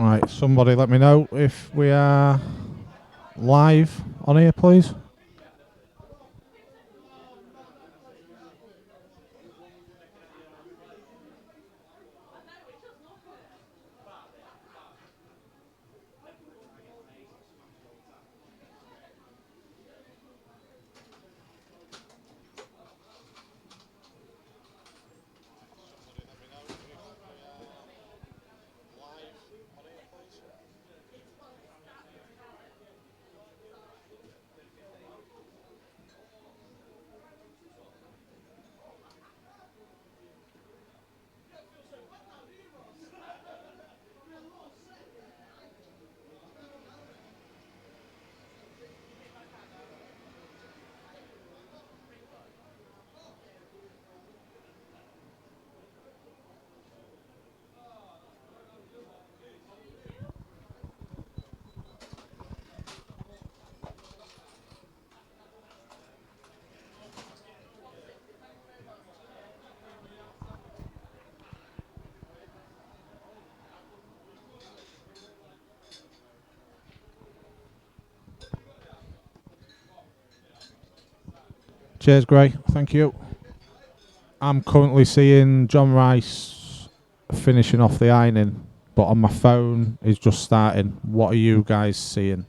Right, somebody let me know if we are live on here, please. Cheers, Gray. Thank you. I'm currently seeing John Rice finishing off the ironing, but on my phone is just starting. What are you guys seeing?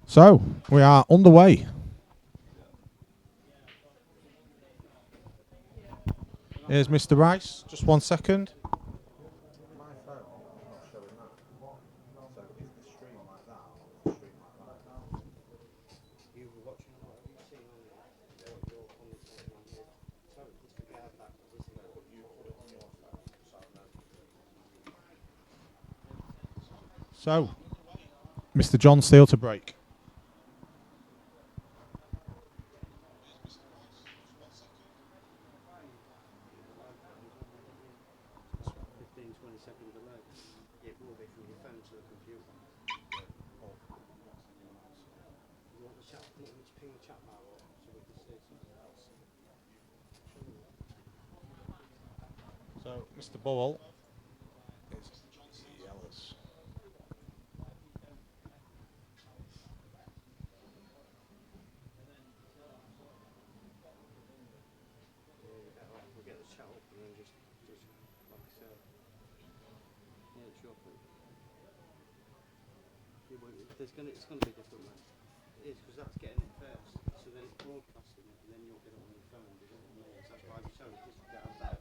So, we are underway. Here's Mr. Rice. Just 1 second. So, Mr. John Steele to break. So, Mr. Burrell is yellows. It's going to be different, mate. It is, because that's getting it first, so then it's broadcasting it, and then you'll get it on your phone. You know what I mean? So that's why we show it, just to have that.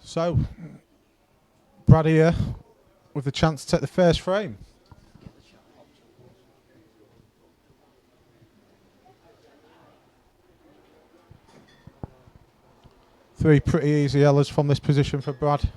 So, Brad here with the chance to take the first frame. Three pretty easy yellows from this position for Brad.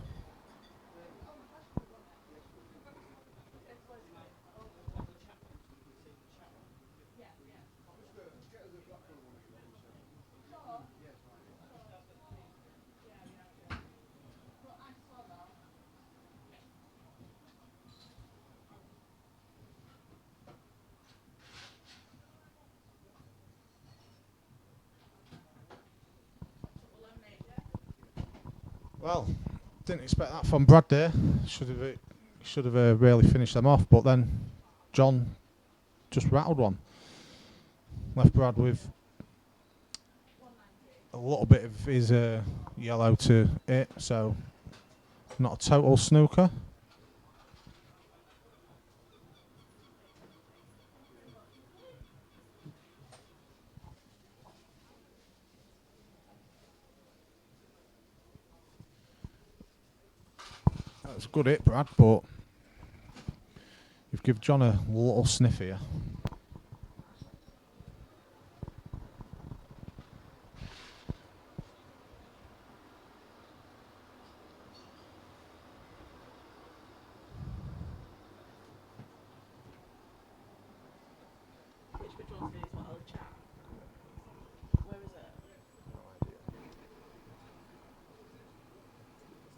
Well, didn't expect that from Brad there. Should have really finished them off, but then John just rattled one. Left Brad with a little bit of his yellow to it, so not a total snooker. That's a good hit, Brad, but you've given John a little sniff here. Which one's these? What old chat? Where is it? No idea. It's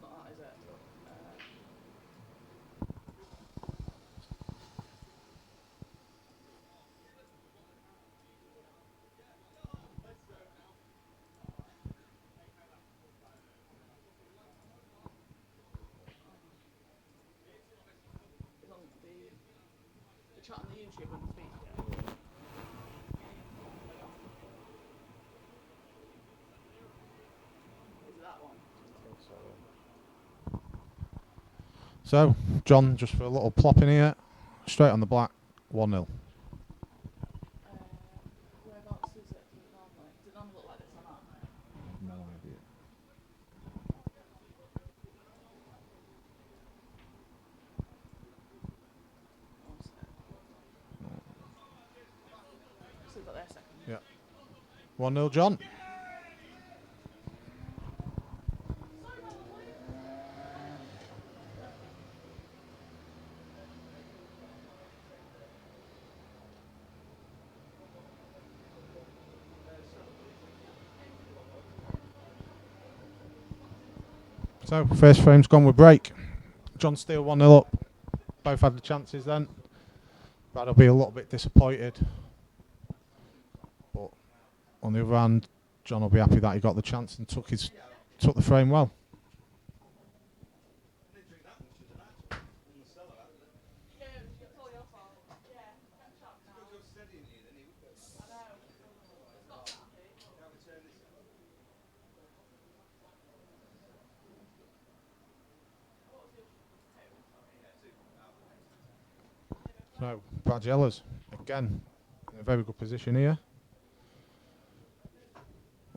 not that, is it? It's on the chat on the YouTube and the speech. Yeah. Is it that one? So, John, just for a little plop in here, straight on the black, 1-0. Whereabouts is it normally? Does it normally look like this or not? No idea. One sec. Still got there a second. Yeah. 1-0, John. So, first frame's gone with break. John Steele 1-0 up. Both had the chances then. Brad will be a little bit disappointed. But on the other hand, John will be happy that he got the chance and took the frame well. So, Brad Yellers, again, in a very good position here.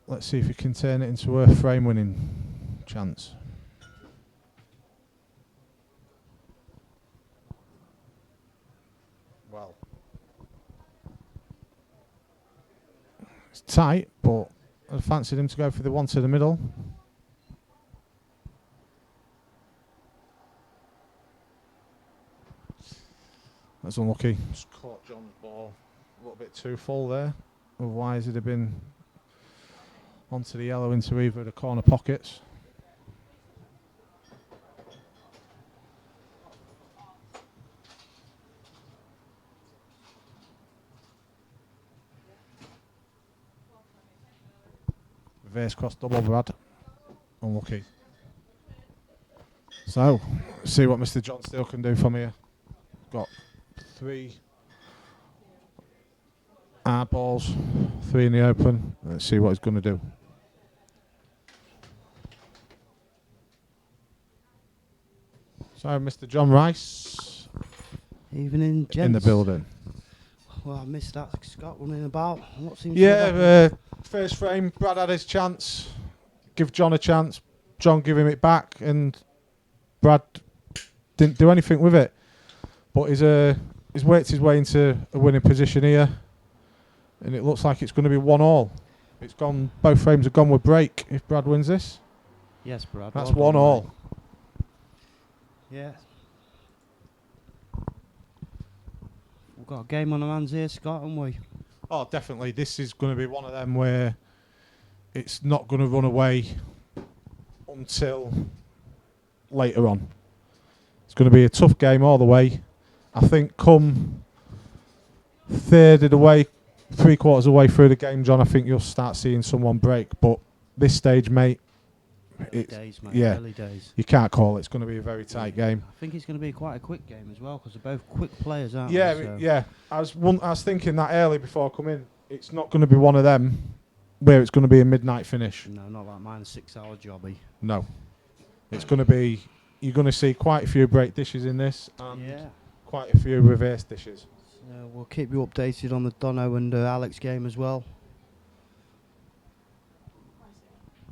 Let's see if he can turn it into a frame winning chance. Well, it's tight, but I fancied him to go for the one to the middle. That's unlucky. Just caught John's ball a little bit too full there. Otherwise, it'd have been onto the yellow into either of the corner pockets. Reverse cross double, Brad. Unlucky. So, see what Mr. John Steele can do from here. Got 3 hard balls, 3 in the open. Let's see what he's going to do. So, Mr. John Rice. Evening, gents. In the building. Well, I missed that. Scott running about. What seems to have happened? First frame, Brad had his chance. Give John a chance. John give him it back, and Brad didn't do anything with it. But he's worked his way into a winning position here, and it looks like it's going to be 1-1. It's gone. Both frames have gone with break. If Brad wins this, Yes, Brad. that's well done, 1-1. mate. Yeah. We've got a game on our hands here, Scott, haven't we? Oh, definitely. This is going to be one of them where it's not going to run away until later on. It's going to be a tough game all the way. I think come third of the way, 3/4 of the way through the game, John, I think you'll start seeing someone break. But this stage, mate, Early days, mate. yeah. Early days. You can't call it. It's going to be a very tight game. I think it's going to be quite a quick game as well because they're both quick players, aren't Yeah, they? So yeah. I was thinking that early before I come in. It's not going to be one of them where it's going to be a midnight finish. No, not like mine, 6-hour jobby. No. It's going to be... You're going to see quite a few break dishes in this and Yeah. quite a few reverse dishes. So we'll keep you updated on the Dono and Alex game as well.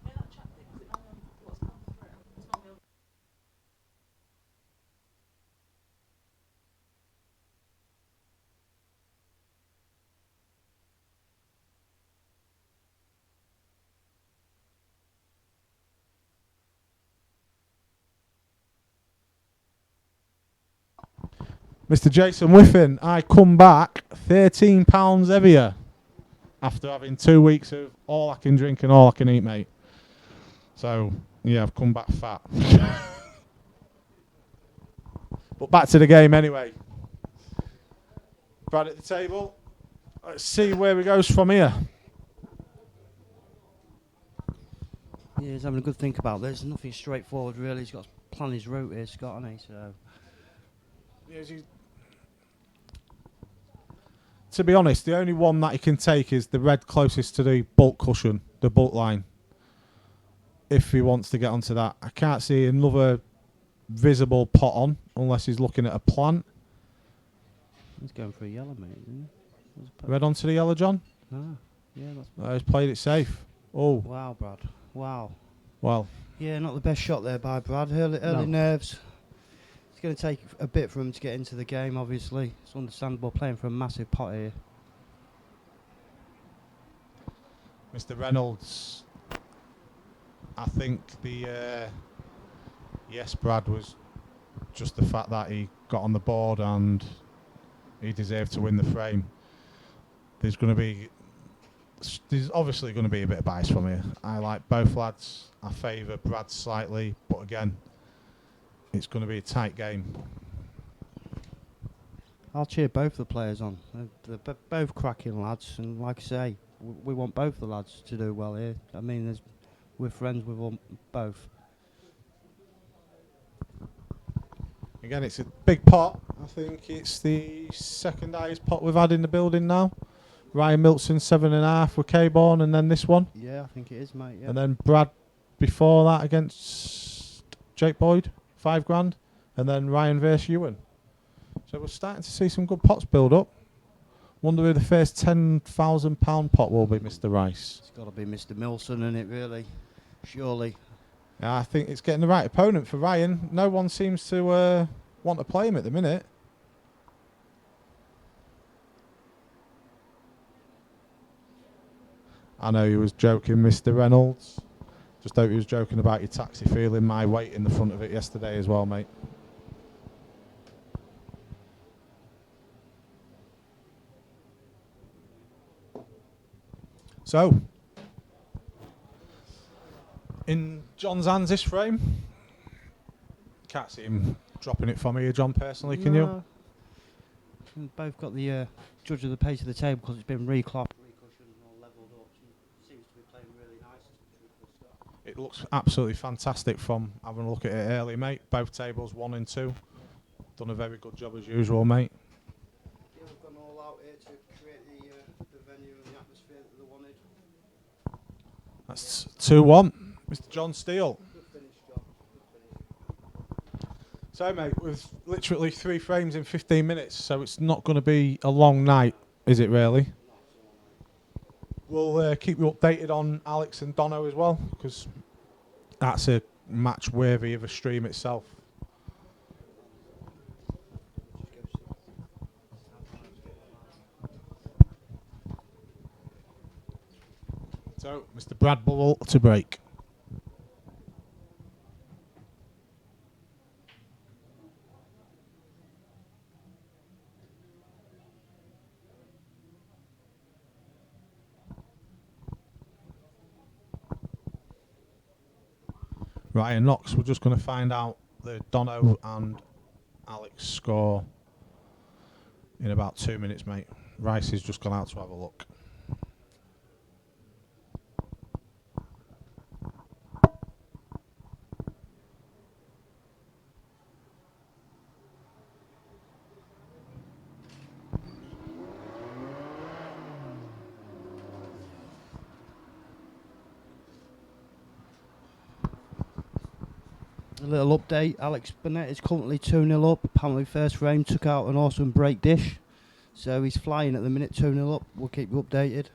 Yeah, that chat thing, is it only on what's come through? It's not the Mr. Jason Whiffen, I come back £13 heavier after having 2 weeks of all I can drink and all I can eat, mate. So, yeah, I've come back fat. But back to the game anyway. Brad at the table. Let's see where he goes from here. Yeah, he's having a good think about this. Nothing straightforward, really. He's got to plan his route here, Scott, hasn't he? So, to be honest, the only one that he can take is the red closest to the bulk cushion, the bulk line. If he wants to get onto that. I can't see another visible pot on unless he's looking at a plant. he's going for a yellow, mate, isn't he? Red onto the yellow, John. Ah, yeah, that's... He's played it safe. Oh, Wow, Brad. Wow. well. Yeah, not the best shot there by Brad. Early No. nerves. It's going to take a bit for him to get into the game, obviously. It's understandable playing for a massive pot here. Mr. Reynolds, I think the yes, Brad was just the fact that he got on the board and he deserved to win the frame. There's obviously going to be a bit of bias from here. I like both lads. I favour Brad slightly, but again, it's going to be a tight game. I'll cheer both the players on. They're both cracking lads, and like I say, we want both the lads to do well here. I mean, we're friends with them both. Again, it's a big pot. I think it's the second highest pot we've had in the building now. Ryan Milton 7.5 with K-Born, and then this one. Yeah, I think it is, mate. Yeah. And then Brad before that against Jake Boyd, £5 grand. And then Ryan versus Ewan. So we're starting to see some good pots build up. Wonder who the first £10,000 pot will be, Mr. Rice. It's got to be Mr. Milson, isn't it, really? Surely. Yeah, I think it's getting the right opponent for Ryan. No one seems to want to play him at the minute. I know he was joking, Mr. Reynolds. Just hope he was joking about your taxi feeling my weight in the front of it yesterday as well, mate. So, in John's hands this frame. Can't see him dropping it for me here, John, personally, can you? No. We've both got the judge of the pace of the table because it's been reclocked, recushioned, and all levelled up. Seems to be playing really nice. It looks absolutely fantastic from having a look at it early, mate. Both tables, 1 and 2. Done a very good job as usual, mate. Yeah, we've gone all out here to create the venue and the atmosphere that they wanted. That's 2-1. Mr. John Steele. Good finish, John. Good finish. So, mate, with literally 3 frames in 15 minutes, so it's not going to be a long night, is it really? We'll keep you updated on Alex and Dono as well, because that's a match worthy of a stream itself. So, Mr. Brad Burrell to break. Ryan Knox, we're just going to find out the Dono and Alex score in about 2 minutes, mate. Rice has just gone out to have a look. A little update, Alex Burnett is currently 2-0 up. Apparently first frame took out an awesome break dish. So he's flying at the minute, 2-0 up. We'll keep you updated.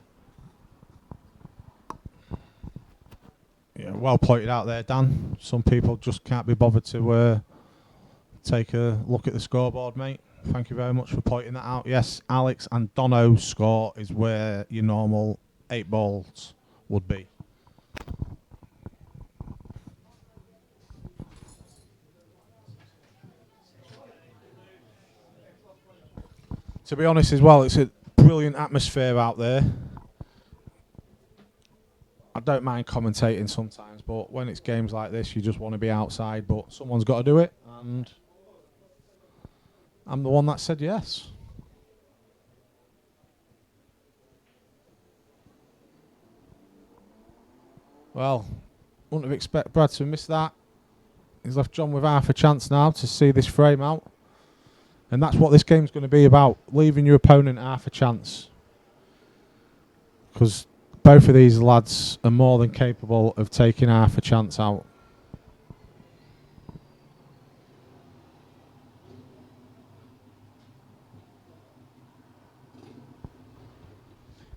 Yeah, well pointed out there, Dan. Some people just can't be bothered to take a look at the scoreboard, mate. Thank you very much for pointing that out. Yes, Alex and Dono's score is where your normal 8 balls would be. To be honest as well, it's a brilliant atmosphere out there. I don't mind commentating sometimes, but when it's games like this, you just want to be outside, but someone's got to do it, and I'm the one that said yes. Well, wouldn't have expected Brad to miss that. He's left John with half a chance now to see this frame out. And that's what this game's going to be about, leaving your opponent half a chance. Because both of these lads are more than capable of taking half a chance out.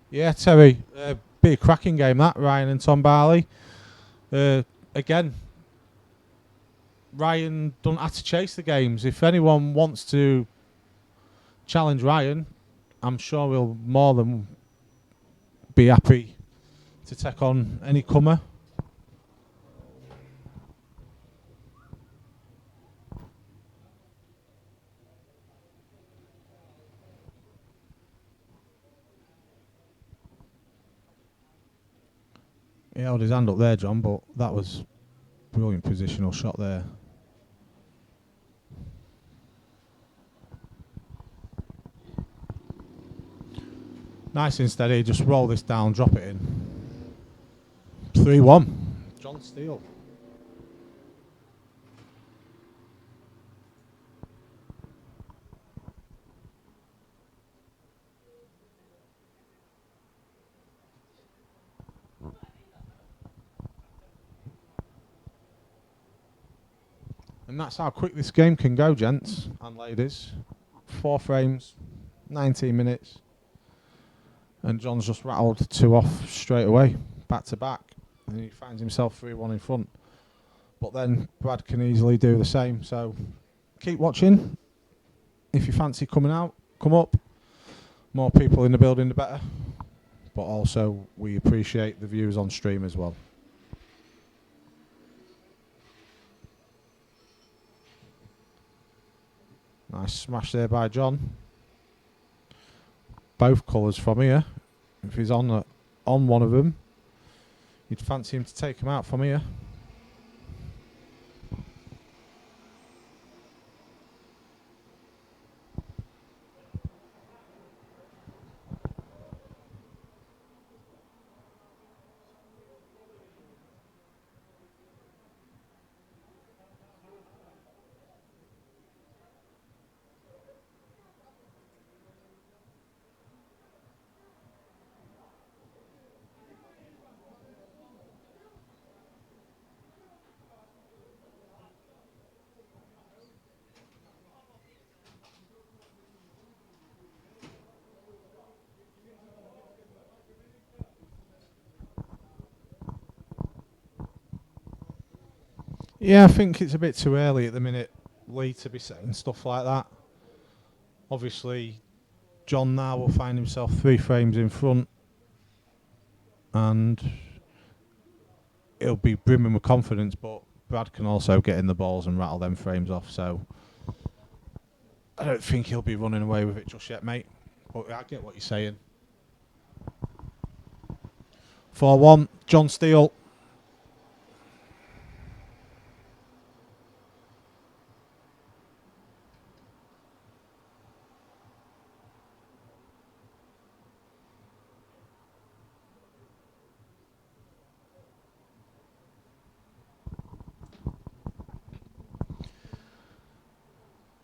Yeah, Terry, be a cracking game that, Ryan and Tom Barley. Again, Ryan don't have to chase the games. If anyone wants to challenge Ryan, I'm sure we'll more than be happy to take on any comer. He held his hand up there, John, but that was brilliant positional shot there. Nice and steady, just roll this down, drop it in. 3-1. John Steele. And that's how quick this game can go, gents and ladies. 4 frames, 19 minutes, and John's just rattled 2 off straight away, back to back, and he finds himself 3-1 in front. But then Brad can easily do the same, so keep watching. If you fancy coming out, come up. More people in the building, the better. But also, we appreciate the views on stream as well. Nice smash there by John. Both colours from here. If he's on one of them, you'd fancy him to take him out from here. Yeah, I think it's a bit too early at the minute, Lee, to be saying stuff like that. Obviously, John now will find himself 3 frames in front, and he'll be brimming with confidence, but Brad can also get in the balls and rattle them frames off, so I don't think he'll be running away with it just yet, mate. But I get what you're saying. 4-1, John Steele.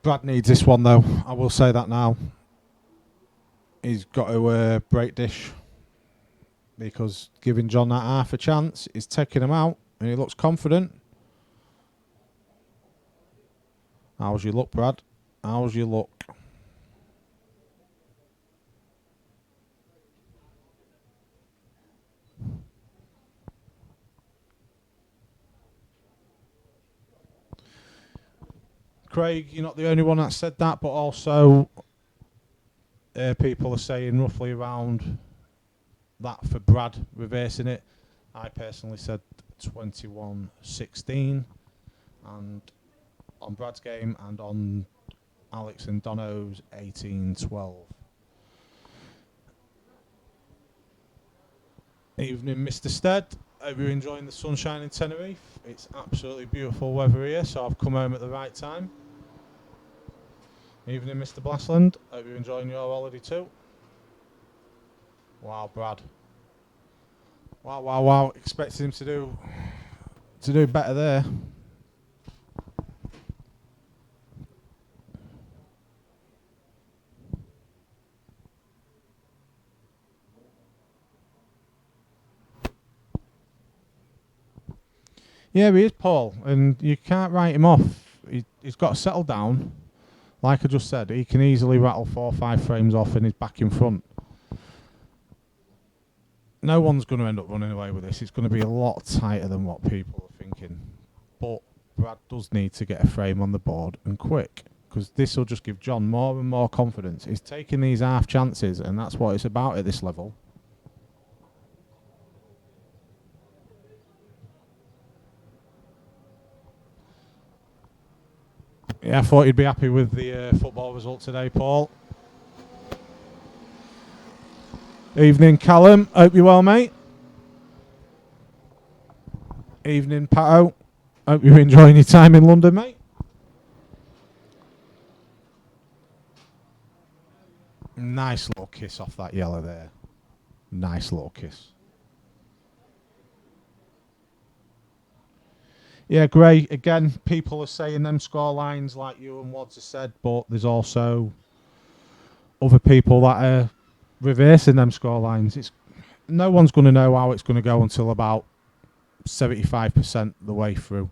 Brad needs this one though, I will say that now. He's got to break dish, because giving John that half a chance is taking him out, and he looks confident. How's your luck, Brad? How's your luck? Craig, you're not the only one that said that, but also people are saying roughly around that for Brad reversing it. I personally said 21-16, and on Brad's game, and on Alex and Dono's 18-12. Evening, Mr. Stead. Hope you're enjoying the sunshine in Tenerife. It's absolutely beautiful weather here, so I've come home at the right time. Evening, Mr. Blastland. Hope you're enjoying your holiday too. Wow, Brad. Wow, wow, wow. Expected him to do better there. Yeah, he is, Paul, and you can't write him off. He's got to settle down. Like I just said, he can easily rattle 4 or 5 frames off and he's back in front. No one's going to end up running away with this. It's going to be a lot tighter than what people are thinking. But Brad does need to get a frame on the board, and quick, because this will just give John more and more confidence. He's taking these half chances, and that's what it's about at this level. Yeah, I thought you'd be happy with the football result today, Paul. Evening, Callum. Hope you're well, mate. Evening, Pato. Hope you're enjoying your time in London, mate. Nice little kiss off that yellow there. Nice little kiss. Yeah, great. Again, people are saying them score lines like you and Wads have said, but there's also other people that are reversing them score lines. No one's going to know how it's going to go until about 75% the way through.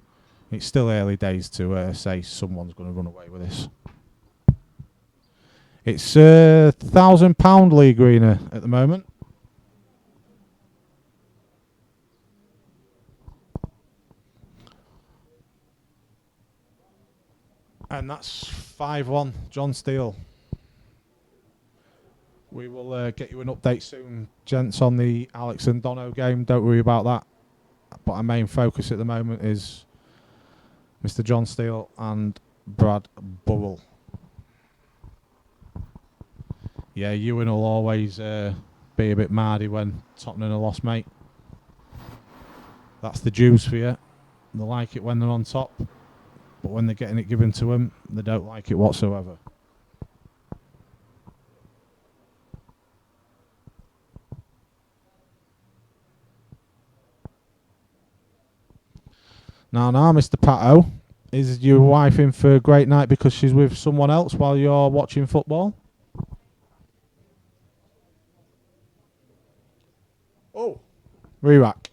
It's still early days to say someone's going to run away with this. It's £1,000 league arena at the moment. And that's 5-1, John Steele. We will get you an update soon, gents, on the Alex and Dono game. Don't worry about that. But our main focus at the moment is Mr. John Steele and Brad Burrell. Yeah, Ewan will always be a bit mardy when Tottenham are lost, mate. That's the Jews for you. They like it when they're on top, but when they're getting it given to them, they don't like it whatsoever. Now, Mr. Pato, is your wife in for a great night because she's with someone else while you're watching football? Oh, re-rack.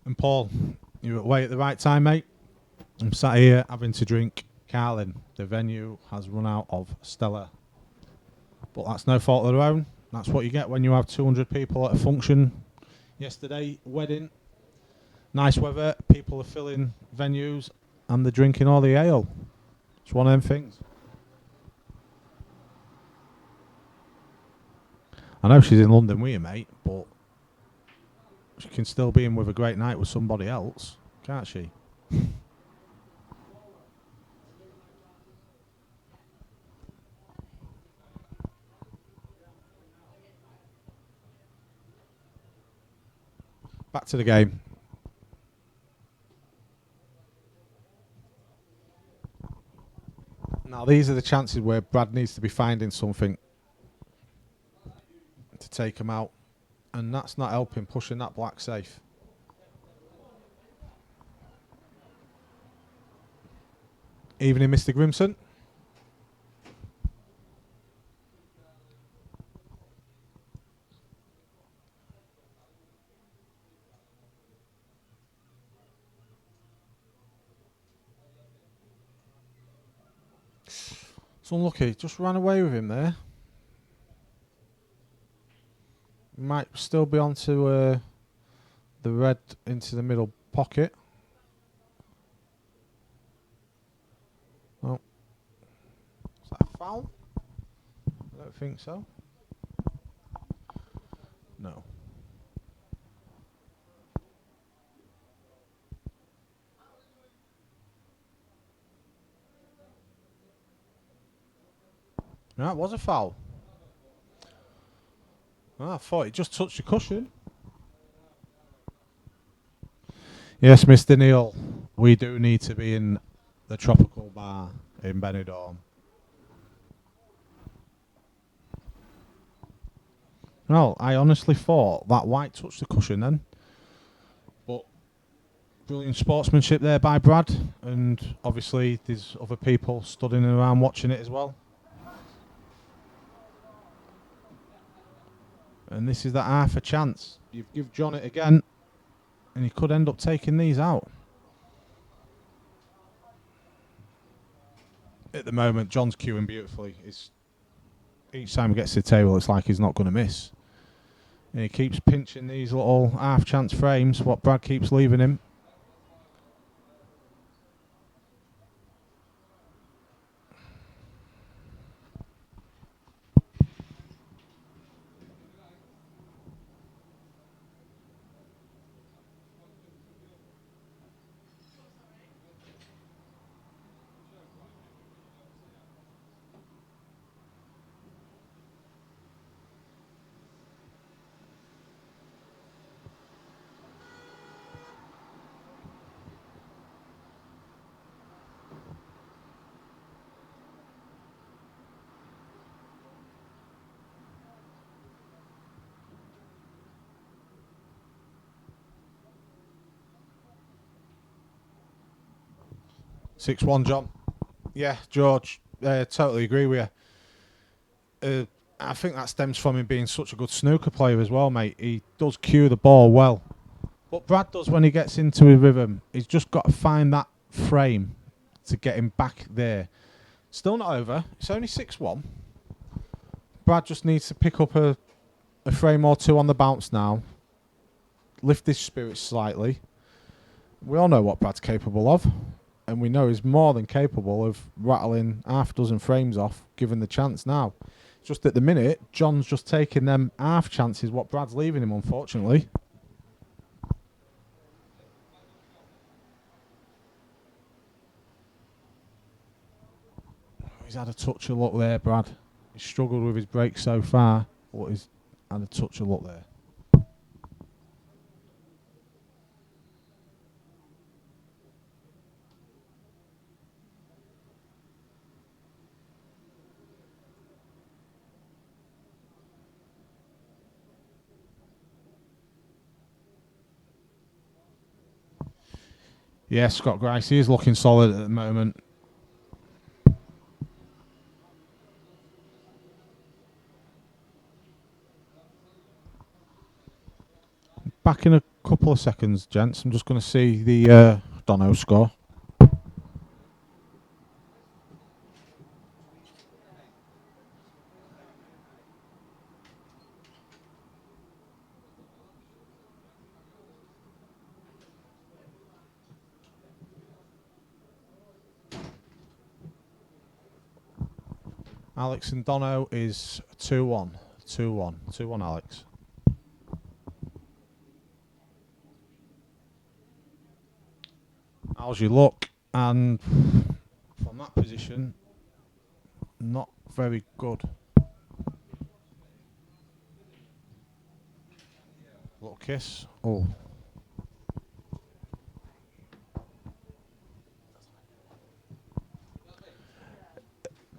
And Paul, you're away at the right time, mate. I'm sat here having to drink Carlin. The venue has run out of Stella. But that's no fault of their own. That's what you get when you have 200 people at a function. Yesterday, wedding, nice weather, people are filling venues and they're drinking all the ale. It's one of them things. I know she's in London with you, mate, but she can still be in with a great night with somebody else, can't she? Back to the game. Now, these are the chances where Brad needs to be finding something to take him out. And that's not helping, pushing that black safe. Evening, Mr. Grimson. It's unlucky. Just ran away with him there. Might still be onto the red into the middle pocket. Oh. Is that a foul? I don't think so. No. No, it was a foul. Oh, I thought it just touched the cushion. Yes, Mr. Neil, we do need to be in the tropical bar in Benidorm. Well, I honestly thought that white touched the cushion then. But brilliant sportsmanship there by Brad. And obviously there's other people studying around watching it as well. And this is that half a chance. You've give John it again. And he could end up taking these out. At the moment, John's queuing beautifully. Each time he gets to the table, it's like he's not going to miss. And he keeps pinching these little half-chance frames, what Brad keeps leaving him. Six one, John. Yeah, George, totally agree with you. I think that stems from him being such a good snooker player as well, mate. He does cue the ball well. What Brad does when he gets into his rhythm, he's just got to find that frame to get him back there. Still not over. It's only 6-1. Brad just needs to pick up a frame or two on the bounce now. Lift his spirits slightly. We all know what Brad's capable of. And we know he's more than capable of rattling half a dozen frames off, given the chance now. Just at the minute, John's just taking them half chances what Brad's leaving him, unfortunately. He's had a touch of luck there, Brad. He's struggled with his break so far, but he's had a touch of luck there. Yeah, Scott Grice, he is looking solid at the moment. Back in a couple of seconds, gents. I'm just going to see the Dono score. Alex and Dono is 2-1. 2-1. 2-1 Alex. How's your luck? And from that position, not very good. Little kiss. Oh.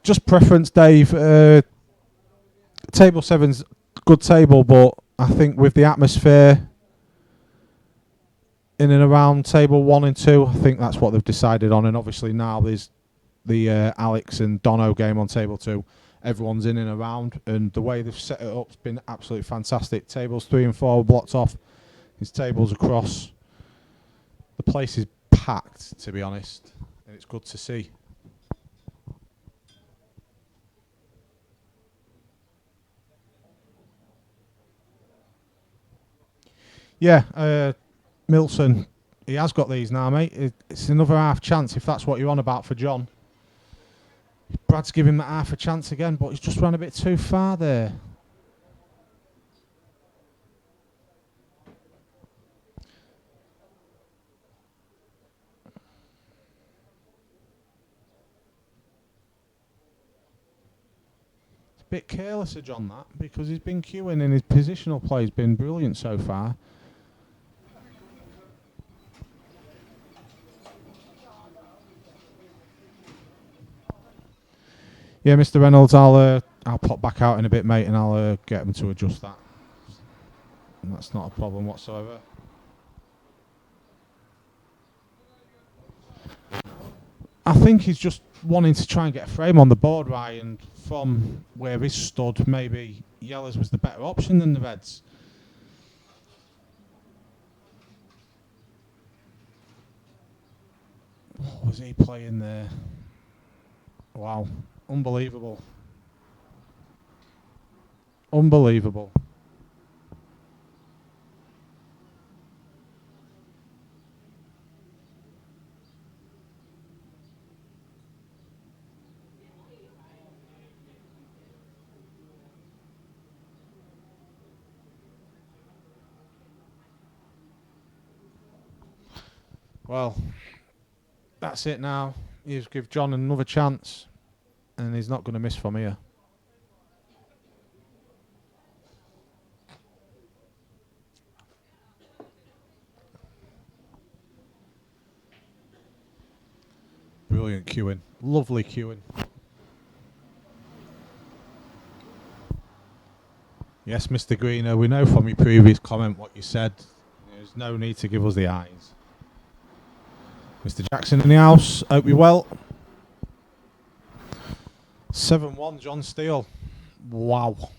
Just preference, Dave. Table 7's good table, but I think with the atmosphere in and around table 1 and 2, I think that's what they've decided on. And obviously now there's the Alex and Dono game on table 2. Everyone's in and around, and the way they've set it up's been absolutely fantastic. Tables 3 and 4 were blocked off. His tables across. The place is packed, to be honest, and it's good to see. Yeah, Milson, he has got these now, mate. It's another half chance if that's what you're on about for John. Brad's giving him that half a chance again, but he's just run a bit too far there. It's a bit careless of John, that, because he's been queuing and his positional play's been brilliant so far. Yeah, Mr. Reynolds, I'll pop back out in a bit, mate, and I'll get him to adjust that. And that's not a problem whatsoever. I think he's just wanting to try and get a frame on the board, right, and from where he's stood, maybe Yellers was the better option than the Reds. What was he playing there? Wow. Unbelievable. Unbelievable. Well, that's it now. You give John another chance, and he's not going to miss from here. Brilliant queuing. Lovely queuing. Yes, Mr. Greener, we know from your previous comment what you said. There's no need to give us the eyes. Mr. Jackson in the house. Hope you're well. 7-1, John Steele. Wow.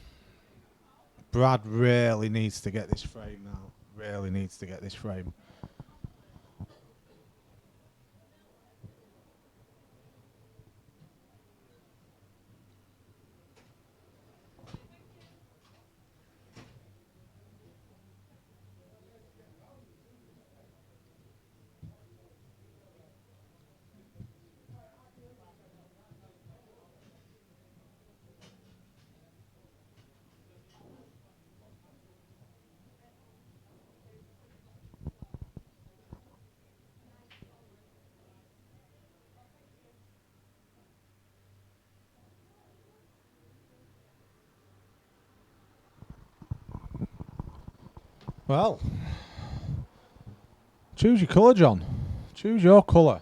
Brad really needs to get this frame now. Really needs to get this frame. Well, choose your colour, John. Choose your colour.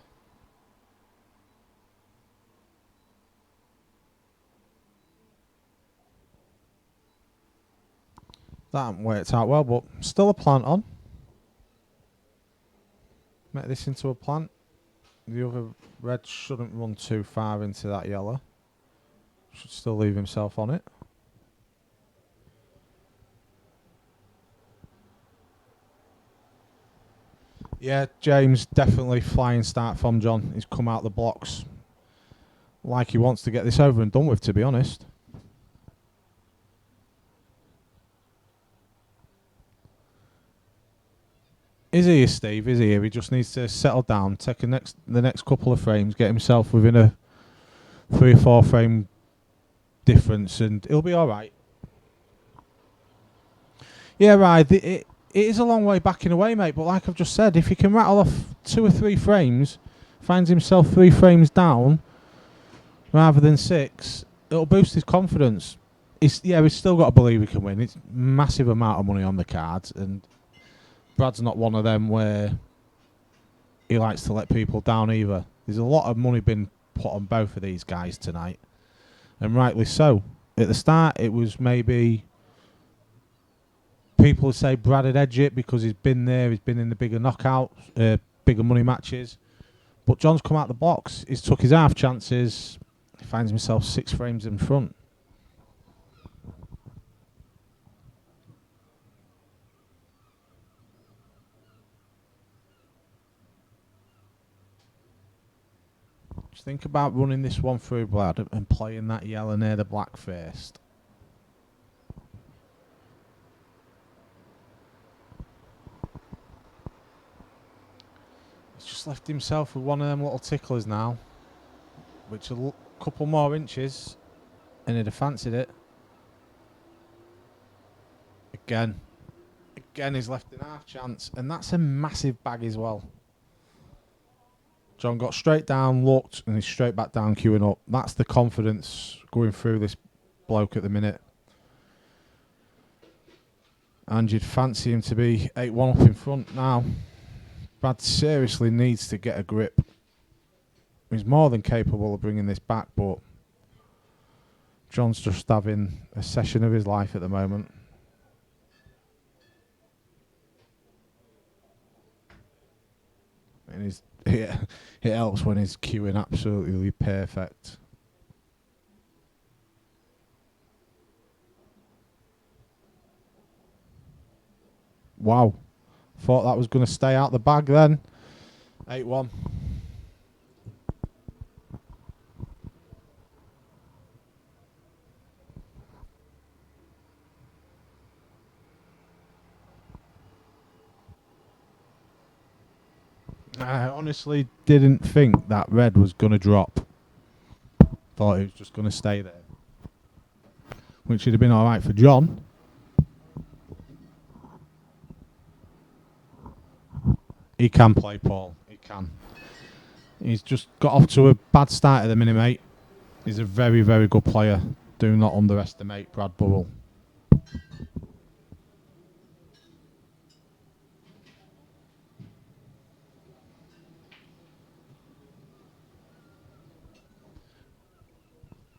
That hasn't worked out well, but still a plant on. Make this into a plant. The other red shouldn't run too far into that yellow. Should still leave himself on it. Yeah, James, definitely flying start from John. He's come out the blocks like he wants to get this over and done with, to be honest. Is he, Steve? Is he? He just needs to settle down, take the next couple of frames, get himself within a 3 or 4 frame difference, and he'll be all right. Yeah, right. It is a long way back in a way, mate. But like I've just said, if he can rattle off 2 or 3 frames, finds himself 3 frames down rather than 6, it'll boost his confidence. He's still got to believe he can win. It's massive amount of money on the cards, and Brad's not one of them where he likes to let people down either. There's a lot of money been put on both of these guys tonight, and rightly so. At the start, it was maybe people would say Brad had edged it because he's been there, he's been in the bigger knockouts, bigger money matches. But John's come out the box, he's took his half chances, he finds himself 6 frames in front. Just think about running this one through, Brad, and playing that yellow near the black first. He's just left himself with one of them little ticklers now, which a couple more inches, and he'd have fancied it. Again, he's left in half chance, and that's a massive bag as well. John got straight down, looked, and he's straight back down, queuing up. That's the confidence going through this bloke at the minute. And you'd fancy him to be 8-1 up in front now. Brad seriously needs to get a grip. He's more than capable of bringing this back, but John's just having a session of his life at the moment. And it helps when he's queuing absolutely perfect. Wow. Thought that was going to stay out the bag then. 8-1. I honestly didn't think that red was going to drop. Thought it was just going to stay there. Which would have been alright for John. He can play, Paul. He can. He's just got off to a bad start at the minute, mate. He's a very, very good player. Do not underestimate Brad Burrell.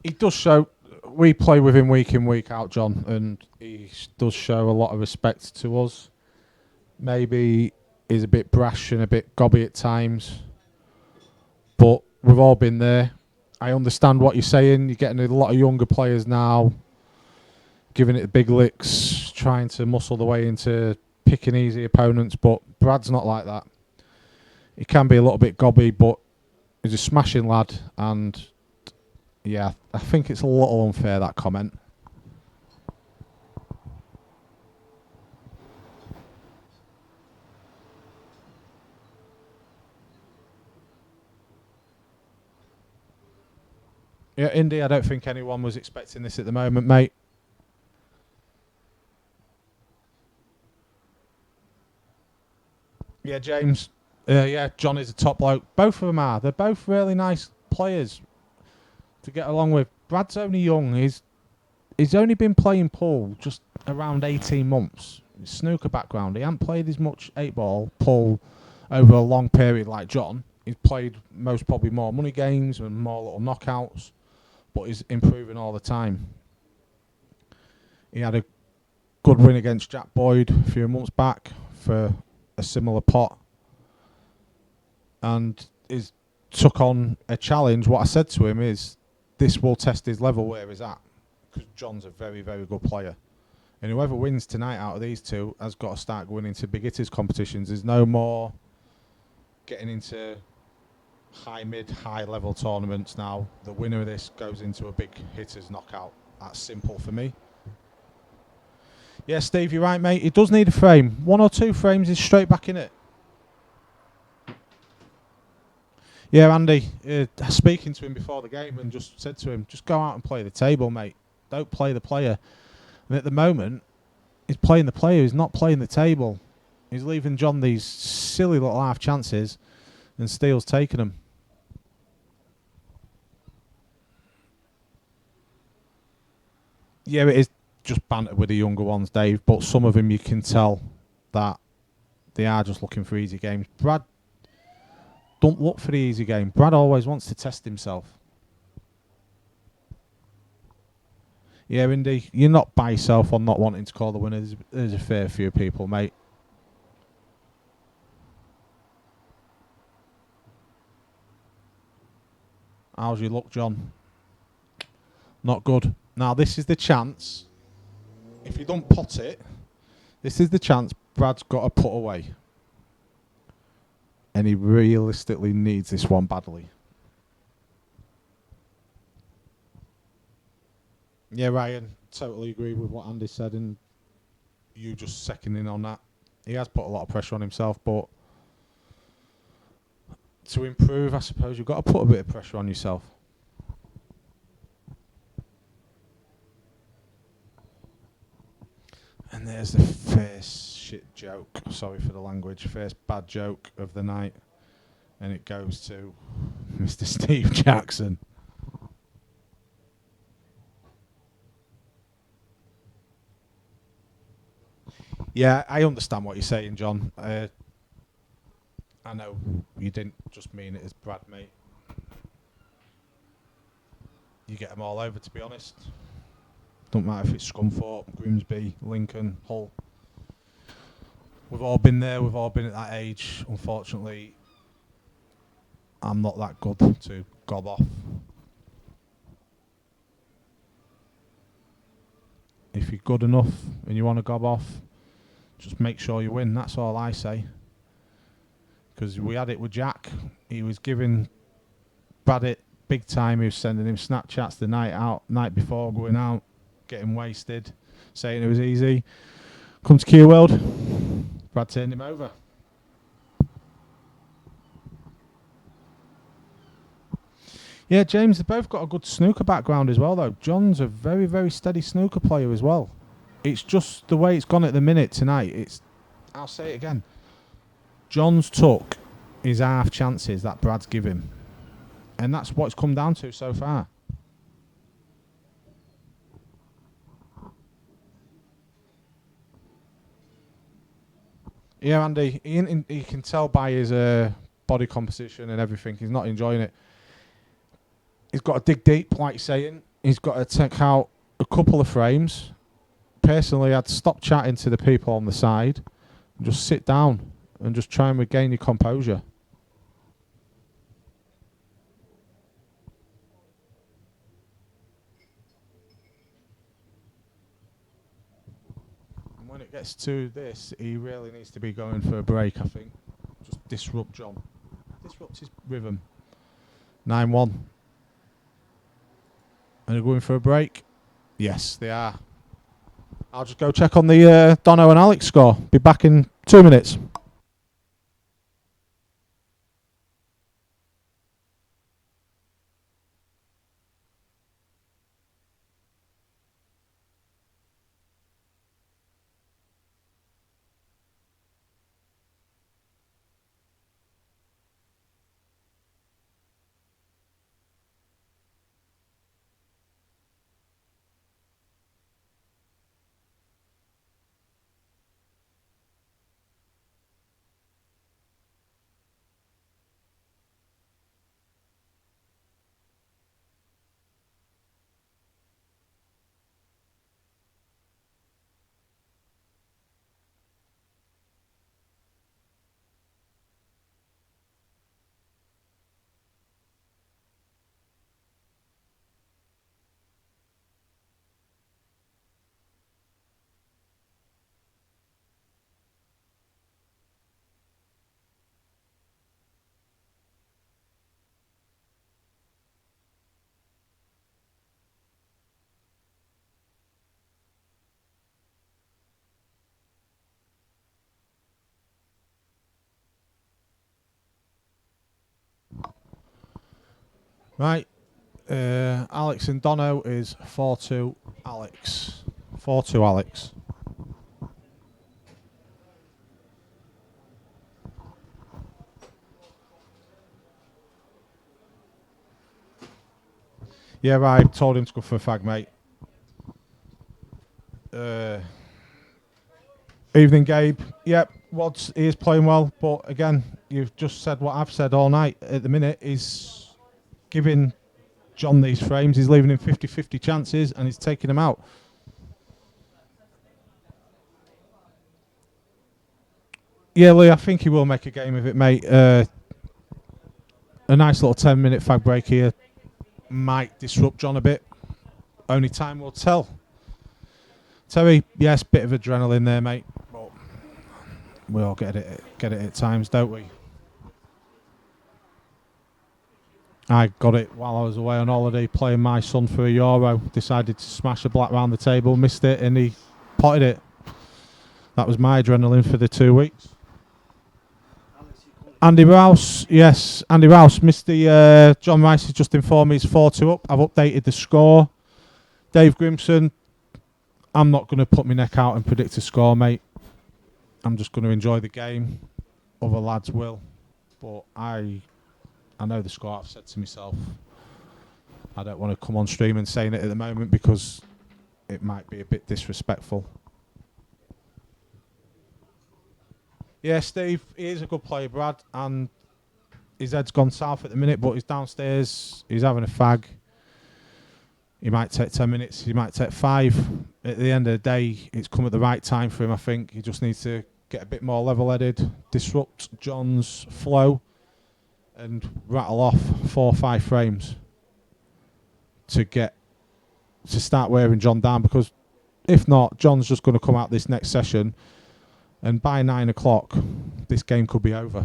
He does show. We play with him week in, week out, John, and he does show a lot of respect to us. Maybe he's a bit brash and a bit gobby at times, but we've all been there. I understand what you're saying. You're getting a lot of younger players now, giving it big licks, trying to muscle the way into picking easy opponents, but Brad's not like that. He can be a little bit gobby, but he's a smashing lad, and yeah, I think it's a little unfair, that comment. Yeah, Indy, I don't think anyone was expecting this at the moment, mate. Yeah, James. Yeah, John is a top bloke. Both of them are. They're both really nice players to get along with. Brad's only young. He's only been playing pool just around 18 months. Snooker background. He hasn't played as much 8-ball pool over a long period like John. He's played most probably more money games and more little knockouts, but he's improving all the time. He had a good win against Jack Boyd a few months back for a similar pot, and he's took on a challenge. What I said to him is, this will test his level where he's at, because John's a very, very good player. And whoever wins tonight out of these two has got to start going into big hitters competitions. There's no more getting into high level tournaments now. The winner of this goes into a big hitters knockout. That's simple for me. Yeah, Steve, you're right, mate. It does need a frame. 1 or 2 frames is straight back in it. Yeah, Andy, speaking to him before the game and just said to him, just go out and play the table, mate. Don't play the player. And at the moment, he's playing the player. He's not playing the table. He's leaving John these silly little half chances, and Steele's taking them. Yeah, it is just banter with the younger ones, Dave, but some of them you can tell that they are just looking for easy games. Brad don't look for the easy game. Brad always wants to test himself. Yeah, Indy, you're not by yourself on not wanting to call the winner. There's a fair few people, mate. How's your luck, John? Not good. Now, this is the chance. If you don't pot it, this is the chance Brad's got to put away. And he realistically needs this one badly. Yeah, Ryan, totally agree with what Andy said, and you just seconding on that. He has put a lot of pressure on himself, but to improve, I suppose you've got to put a bit of pressure on yourself. And there's the first shit joke, sorry for the language, first bad joke of the night. And it goes to Mr. Steve Jackson. Yeah, I understand what you're saying, John. I know you didn't just mean it as Brad, mate. You get them all over, to be honest. Don't matter if it's Scunthorpe, Grimsby, Lincoln, Hull. We've all been there. We've all been at that age. Unfortunately, I'm not that good to gob off. If you're good enough and you want to gob off, just make sure you win. That's all I say. Because we had it with Jack. He was giving Brad it big time. He was sending him Snapchats the night before going out, getting wasted, saying it was easy. Come to Q World, Brad turned him over. Yeah, James, they've both got a good snooker background as well, though. John's a very, very steady snooker player as well. It's just the way it's gone at the minute tonight. I'll say it again. John's took his half chances that Brad's given him. And that's what it's come down to so far. Yeah, Andy, he can tell by his body composition and everything. He's not enjoying it. He's got to dig deep, like you're saying. He's got to take out a couple of frames. Personally, I'd stop chatting to the people on the side and just sit down and just try and regain your composure. when it gets to this, he really needs to be going for a break, I think. Just disrupt John. Disrupt his rhythm. 9-1. And they're going for a break? Yes, they are. I'll just go check on the Dono and Alex score. Be back in 2 minutes. Right. Alex and Dono is 4-2 Alex. 4-2 Alex. Yeah, right. Told him to go for a fag, mate. Evening, Gabe. Yep, Wads, he is playing well, but again, you've just said what I've said all night. At the minute, he's giving John these frames. He's leaving him 50-50 chances, and he's taking them out. Yeah, Lee, I think he will make a game of it, mate. A nice little 10-minute fag break here might disrupt John a bit. Only time will tell. Terry, yes, bit of adrenaline there, mate. But we all get it at times, don't we? I got it while I was away on holiday playing my son for a Euro. Decided to smash a black round the table, missed it, and he potted it. That was my adrenaline for the 2 weeks. Andy Rouse, yes, Andy Rouse. Mr. John Rice has just informed me he's 4-2 up. I've updated the score. Dave Grimson, I'm not going to put my neck out and predict a score, mate. I'm just going to enjoy the game. Other lads will. But I know the score. I've said to myself, I don't want to come on stream and saying it at the moment because it might be a bit disrespectful. Yeah, Steve, he is a good player, Brad, and his head's gone south at the minute, but he's downstairs, he's having a fag. He might take 10 minutes, he might take 5. At the end of the day, it's come at the right time for him, I think. He just needs to get a bit more level-headed, disrupt John's flow, and rattle off 4 or 5 frames to start wearing John down, because if not, John's just going to come out this next session, and by 9 o'clock, this game could be over.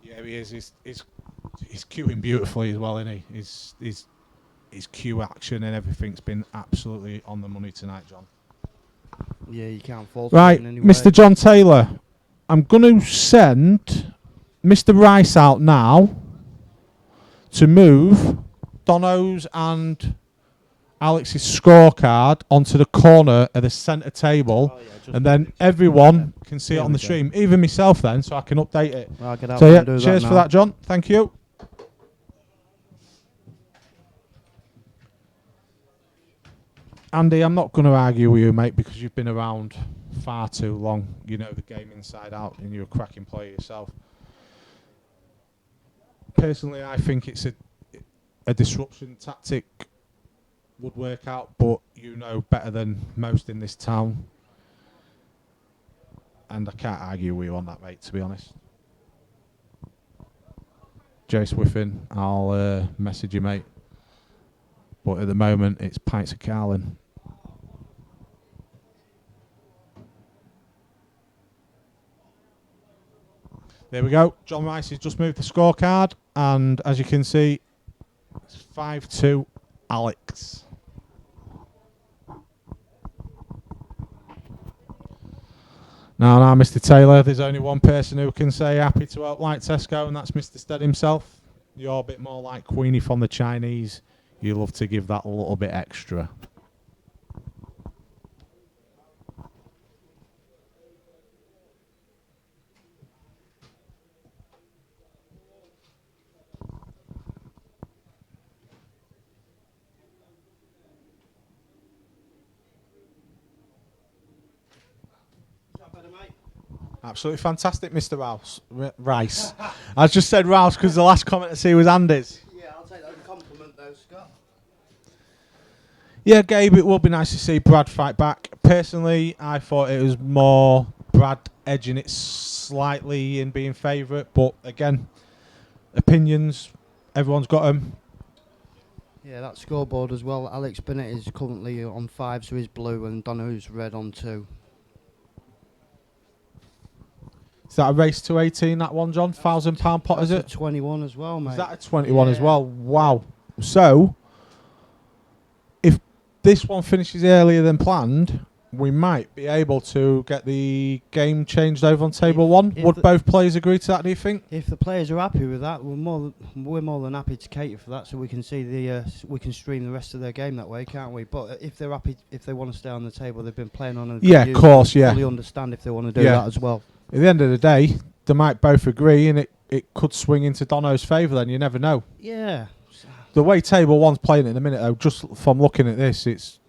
Yeah, he is. He's cueing beautifully as well, isn't he? His cue action and everything's been absolutely on the money tonight, John. Yeah, you can't fault right, him in any way. Mr. John Taylor, I'm going to send Mr. Rice out now to move Dono's and Alex's scorecard onto the corner of the centre table, and then everyone can see it on the stream, even myself then, so I can update it. I'll get out So yeah, and do cheers that for that, John. Thank you. Andy, I'm not going to argue with you, mate, because you've been around far too long. You know the game inside out, and you're a cracking player yourself. Personally, I think it's a disruption tactic would work out, but you know better than most in this town, and I can't argue with you on that, mate, to be honest. Jay Swiffin, I'll message you, mate. But at the moment, it's pints of Carlin. There we go. John Rice has just moved the scorecard, and as you can see, it's 5-2 Alex. Now, Mr. Taylor, there's only one person who can say happy to help like Tesco, and that's Mr. Stead himself. You're a bit more like Queenie from the Chinese. You love to give that a little bit extra. Absolutely fantastic, Mr. Rice. I just said Rouse because the last comment I see was Andy's. Yeah, I'll take that as a compliment though, Scott. Yeah, Gabe, it will be nice to see Brad fight back. Personally, I thought it was more Brad edging it slightly in being favourite, but again, opinions, everyone's got them. Yeah, that scoreboard as well. Alex Bennett is currently on 5, so he's blue, and Donohue's red on 2. Is that a race to 18, that one, John? £1,000 pot, is it? 21 as well, mate. Is that a 21 as well? Wow. So, if this one finishes earlier than planned, we might be able to get the game changed over on table 1. Would both players agree to that, do you think? If the players are happy with that, we're more than happy to cater for that, so we can see we can stream the rest of their game that way, can't we? But if they're happy, if they want to stay on the table, they've been playing on. Yeah, of course, yeah. Fully understand if they want to do that as well. At the end of the day, they might both agree, and it could swing into Dono's favour. Then you never know. Yeah. The way table 1's playing at the minute, though, just from looking at this, it's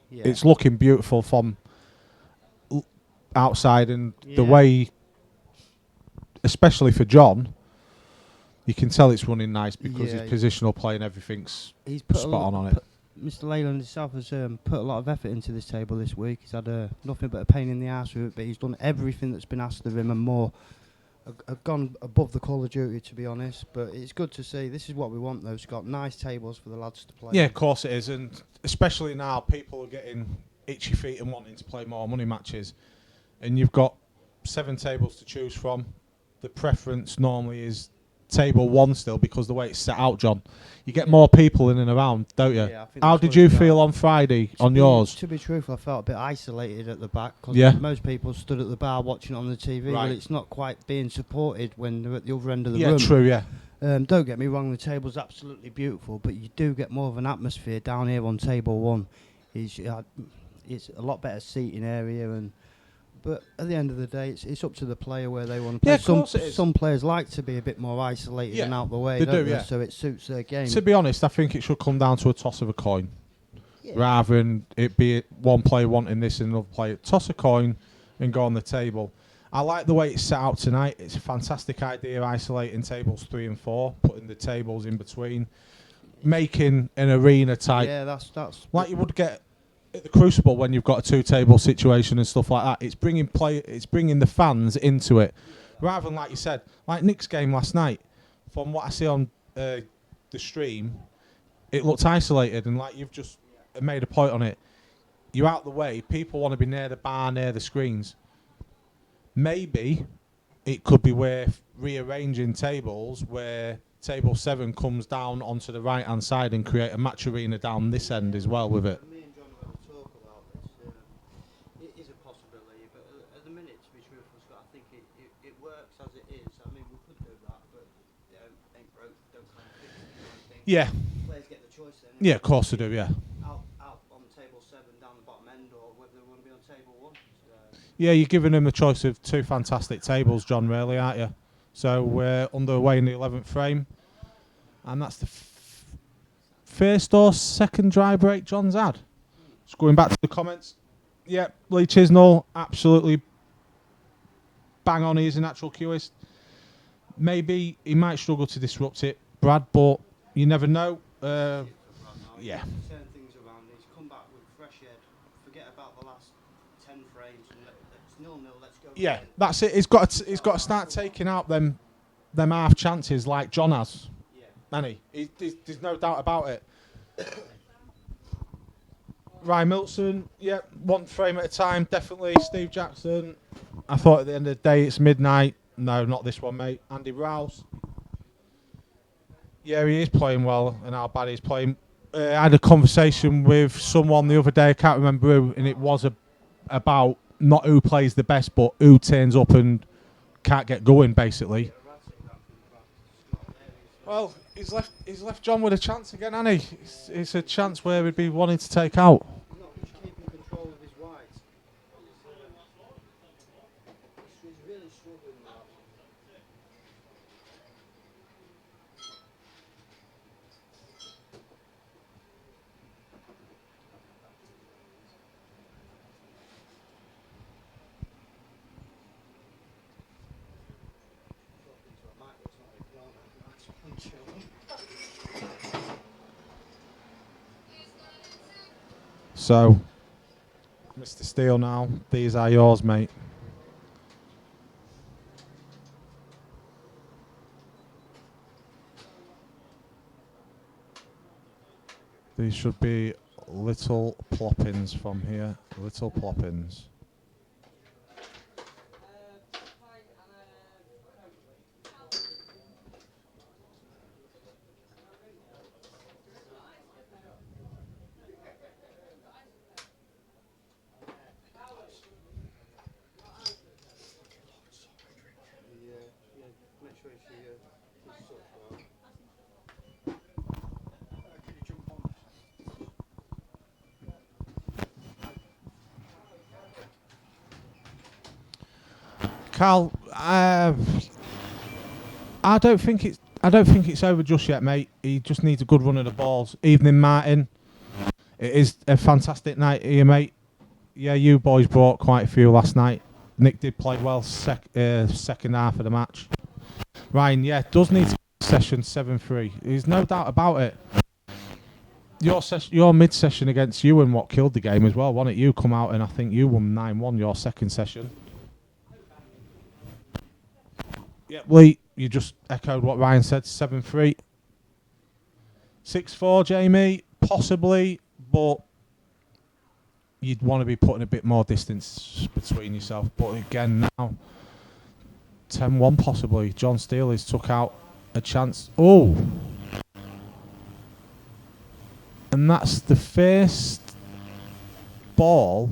looking beautiful from outside, and the way, especially for John, you can tell it's running nice because his positional play and everything's spot on it. Mr. Leyland himself has put a lot of effort into this table this week. He's had nothing but a pain in the ass with it, but he's done everything that's been asked of him and more. Gone above the call of duty, to be honest, but it's good to see. This is what we want, though, Scott. Nice tables for the lads to play. Yeah, of course it is, and especially now people are getting itchy feet and wanting to play more money matches, and you've got 7 tables to choose from. The preference normally is table 1 still, because the way it's set out, John, you get more people in and around, don't you? Yeah, how did you feel on Friday on yours? To be truthful, I felt a bit isolated at the back because most people stood at the bar watching it on the TV. Right. Well, it's not quite being supported when they're at the other end of the room. Yeah, true, yeah. Don't get me wrong, the table's absolutely beautiful, but you do get more of an atmosphere down here on table 1. It's a lot better seating area, but at the end of the day, it's up to the player where they want to play. Yeah, of course it is. Some players like to be a bit more isolated and out the way, they do, so it suits their game. To be honest, I think it should come down to a toss of a coin, rather than it be one player wanting this and another player. Toss a coin and go on the table. I like the way it's set out tonight. It's a fantastic idea, isolating tables 3 and 4, putting the tables in between, making an arena type. Yeah, that's like you would get at the Crucible when you've got a 2-table situation and stuff like that. It's bringing the fans into it, rather than, like you said, like Nick's game last night. From what I see on the stream, it looked isolated, and like you've just made a point on it. You're out the way. People want to be near the bar, near the screens. Maybe it could be worth rearranging tables where table 7 comes down onto the right hand side and create a match arena down this end as well with it. Me and John have had a talk about this. It is a possibility, but at the minute, to be truthful, Scott, I think it works as it is. I mean, we could do that, but ain't broke, don't kind of fix it, kind of thing. Yeah. Players get the choice then. Yeah, of course they do, yeah. Out on table 7, down the bottom end, or whether they want to be on table 1. Yeah, you're giving them a choice of 2 fantastic tables, John, really, aren't you? So we're underway in the 11th frame, and that's the first or second dry break John's had. Just going back to the comments. Yeah, Lee Chisnall, absolutely bang on. He's a natural Qist. Maybe he might struggle to disrupt it, Brad, but you never know. Yeah. Turn things around. He's come back with fresh head. Forget about the last 10 frames. And it's 0-0. Let's go. Yeah, that's it. He's got to start taking out them half chances like John has. Yeah. Manny, there's no doubt about it. Ryan Milson, yep, one frame at a time, definitely. Steve Jackson, I thought at the end of the day it's midnight. No, not this one, mate. Andy Rouse. Yeah, he is playing well, and how bad he's playing. I had a conversation with someone the other day, I can't remember who, and it was about not who plays the best, but who turns up and can't get going, basically. Well, he's left John with a chance again, hasn't he? It's a chance where he'd be wanting to take out. Not just keeping control of his whites. He's really struggling with that. So, Mr. Steele now, these are yours, mate. These should be little ploppins from here. Little ploppins. Make sure she Carl, I don't think it's over just yet, mate. He just needs a good run of the balls. Evening, Martin. It is a fantastic night here, mate. Yeah, you boys brought quite a few last night. Nick did play well second half of the match. Ryan, yeah, does need to session 7-3. There's no doubt about it. Your mid session against you and what killed the game as well. Why don't you come out and I think you won 9-1 your second session. Yeah, Lee, you just echoed what Ryan said. 7-3. 6-4, Jamie, possibly, but you'd want to be putting a bit more distance between yourself. But again, now 10-1 possibly. John Steele has took out a chance. Oh, and that's the first ball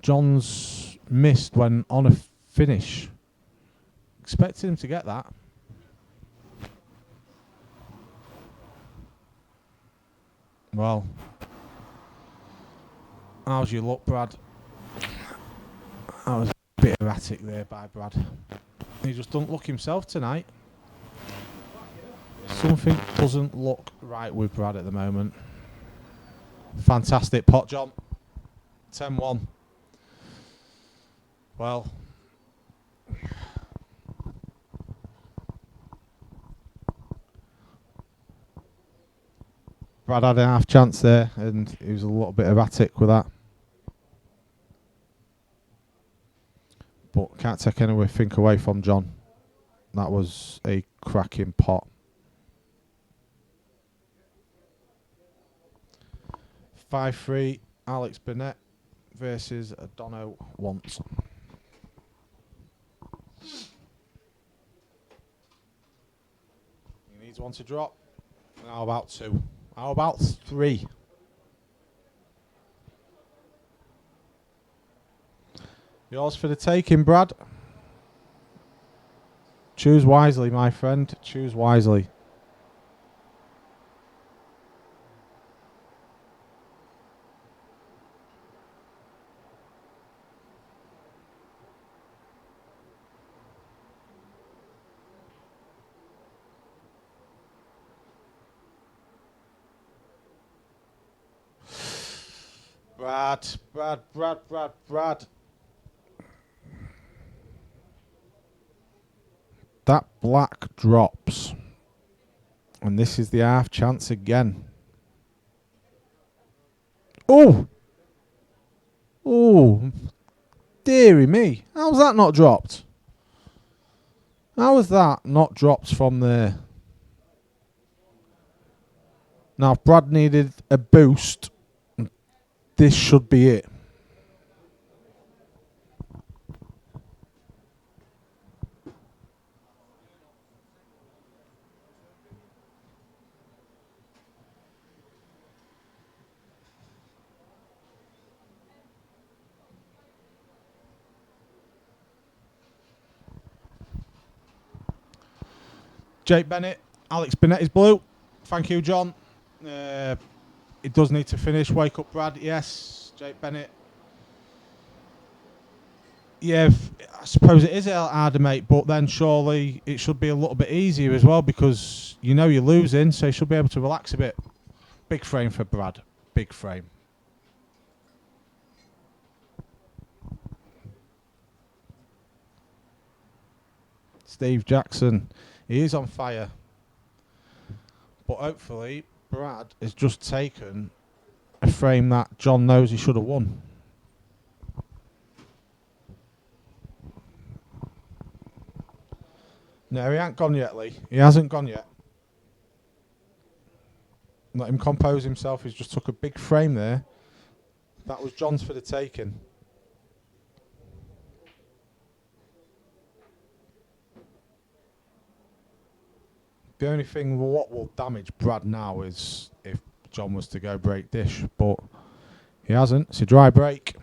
John's missed when on a finish. Expected him to get that. Well, how's your luck, Brad? That was a bit erratic there by Brad. He just doesn't look himself tonight. Something doesn't look right with Brad at the moment. Fantastic pot, John. 10-1. Well, Brad had a half chance there and he was a little bit erratic with that. But can't take anything away from John. That was a cracking pot. 5-3, Alex Burnett versus Dono Wants. He needs one to drop. How about two? How about three? Yours for the taking, Brad. Choose wisely, my friend. Choose wisely. Brad. That black drops. And this is the half chance again. Oh! Oh! Deary me. How's that not dropped? How was that not dropped from there? Now, if Brad needed a boost, this should be it. Jake Bennett, Alex Bennett is blue. Thank you, John. It does need to finish. Wake up, Brad. Yes, Jake Bennett. Yeah, I suppose it is harder, mate, but then surely it should be a little bit easier as well because you know you're losing, so you should be able to relax a bit. Big frame for Brad. Big frame. Steve Jackson. He is on fire. But hopefully, Brad has just taken a frame that John knows he should have won. No, he ain't gone yet, Lee. He hasn't gone yet. Let him compose himself. He's just took a big frame there. That was John's for the taking. The only thing what will damage Brad now is if John was to go break dish, but he hasn't. It's a dry break.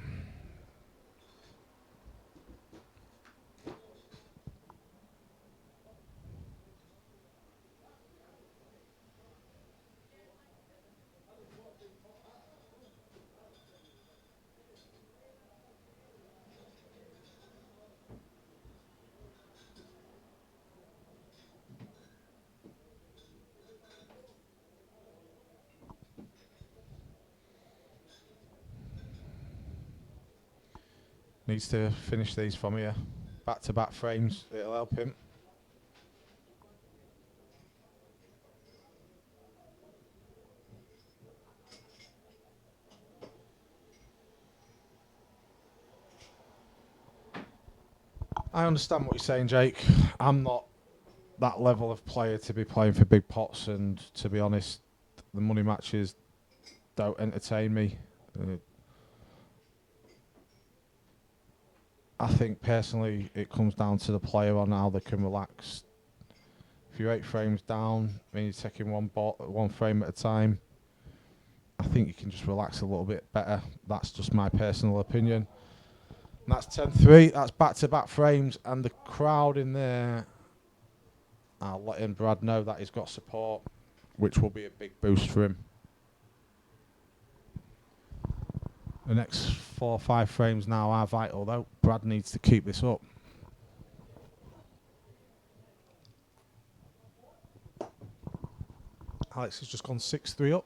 Needs to finish these from here. Back-to-back frames. It'll help him. I understand what you're saying, Jake. I'm not that level of player to be playing for big pots, and to be honest, the money matches don't entertain me. I think personally it comes down to the player on how they can relax. If you're 8 frames down and you're taking one frame at a time, I think you can just relax a little bit better. That's just my personal opinion. And that's 10-3. That's back-to-back frames, and the crowd in there, I'll let him, Brad, know that he's got support, which will be a big boost for him. The next 4 or 5 frames now are vital, though. Brad needs to keep this up. Alex has just gone 6-3 up.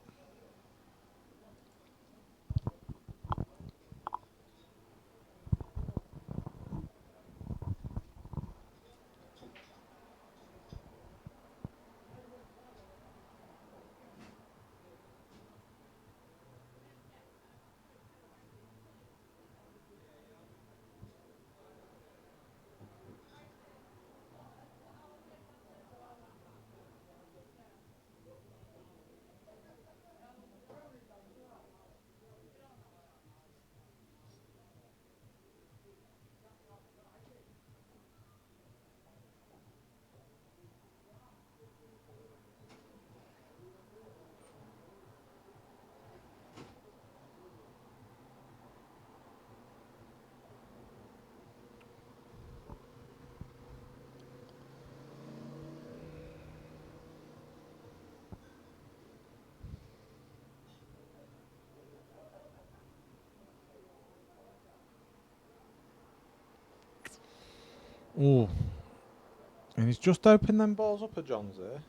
Ooh. And he's just opened them balls up at John's there.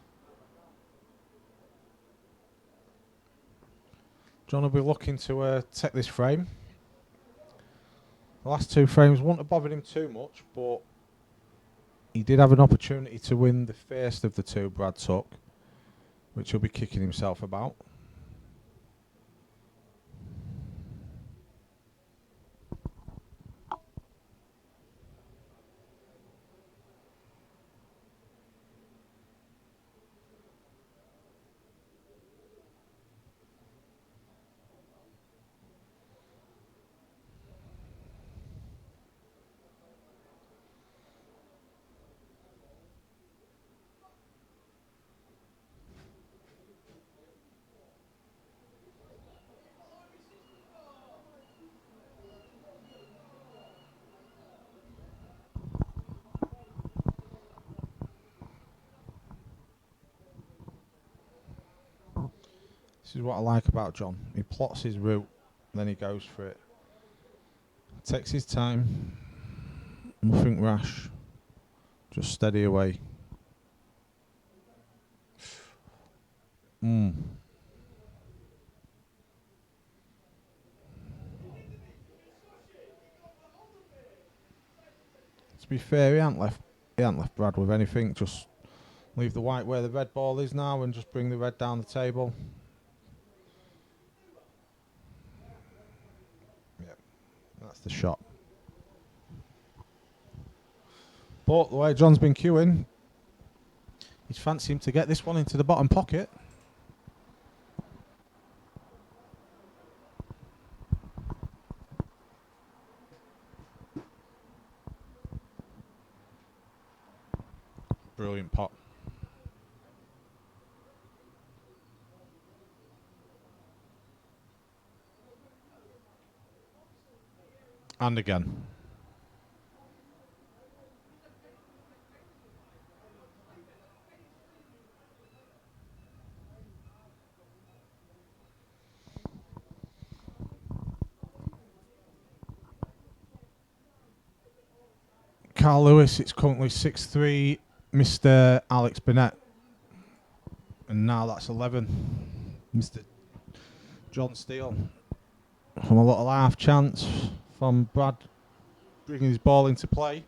John will be looking to take this frame. The last 2 frames wouldn't have bothered him too much, but he did have an opportunity to win the first of the 2 Brad took, which he'll be kicking himself about. This is what I like about John. He plots his route, then he goes for it. Takes his time. Nothing rash. Just steady away. To be fair, he ain't left Brad with anything. Just leave the white where the red ball is now and just bring the red down the table. Yep, that's the shot. But the way John's been queuing, he's fancy him to get this one into the bottom pocket. Brilliant pot. And again. Carl Lewis, it's currently 6-3, Mr. Alex Burnett. And now that's 11. Mr. John Steele. From a little half chance from Brad bringing his ball into play.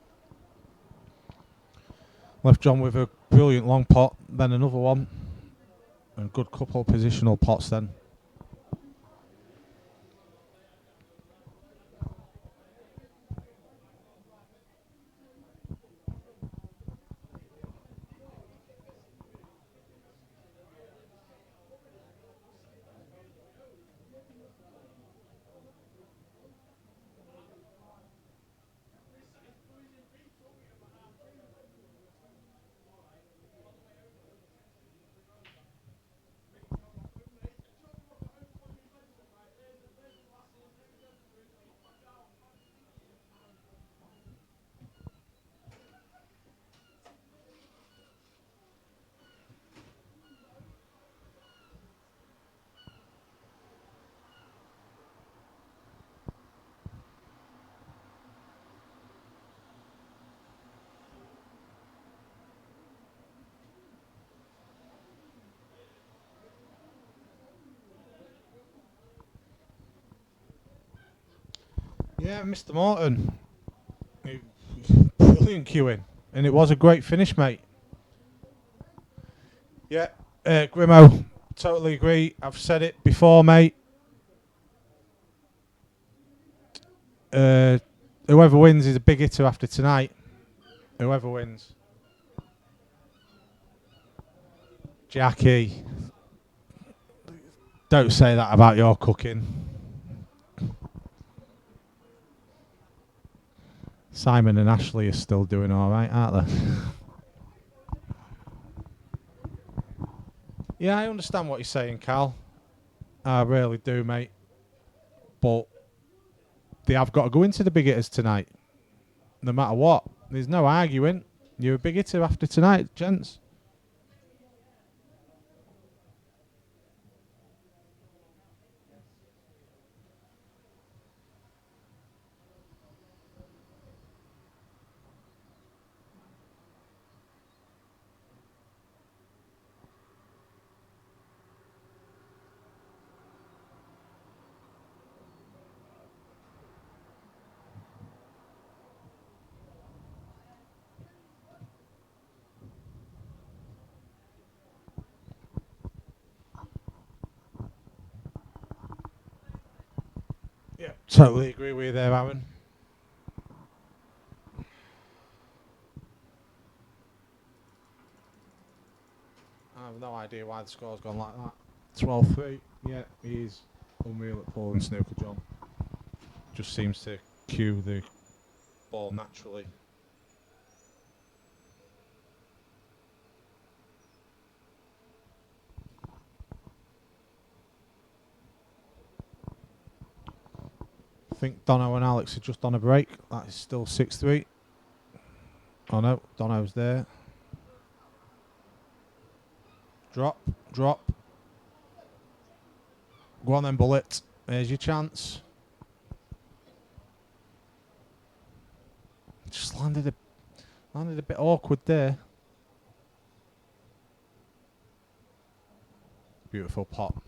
Left John with a brilliant long pot, then another one. And good couple of positional pots then. Yeah, Mr. Morton. Brilliant queuing. And it was a great finish, mate. Yeah, Grimo, totally agree. I've said it before, mate. Whoever wins is a big hitter after tonight. Whoever wins. Jackie, don't say that about your cooking. Simon and Ashley are still doing all right, aren't they? Yeah, I understand what you're saying, Cal. I really do, mate. But they have got to go into the big hitters tonight. No matter what. There's no arguing. You're a big hitter after tonight, gents. Yeah, totally agree with you there, Aaron. I have no idea why the score's gone like that. 12-3. Yeah, he's unreal at pulling snooker, John. Just seems to cue the ball naturally. I think Dono and Alex are just on a break. That is still 6-3. Oh no, Dono's there. Drop, drop. Go on then, Bullet. Here's your chance. Just landed a bit awkward there. Beautiful pop.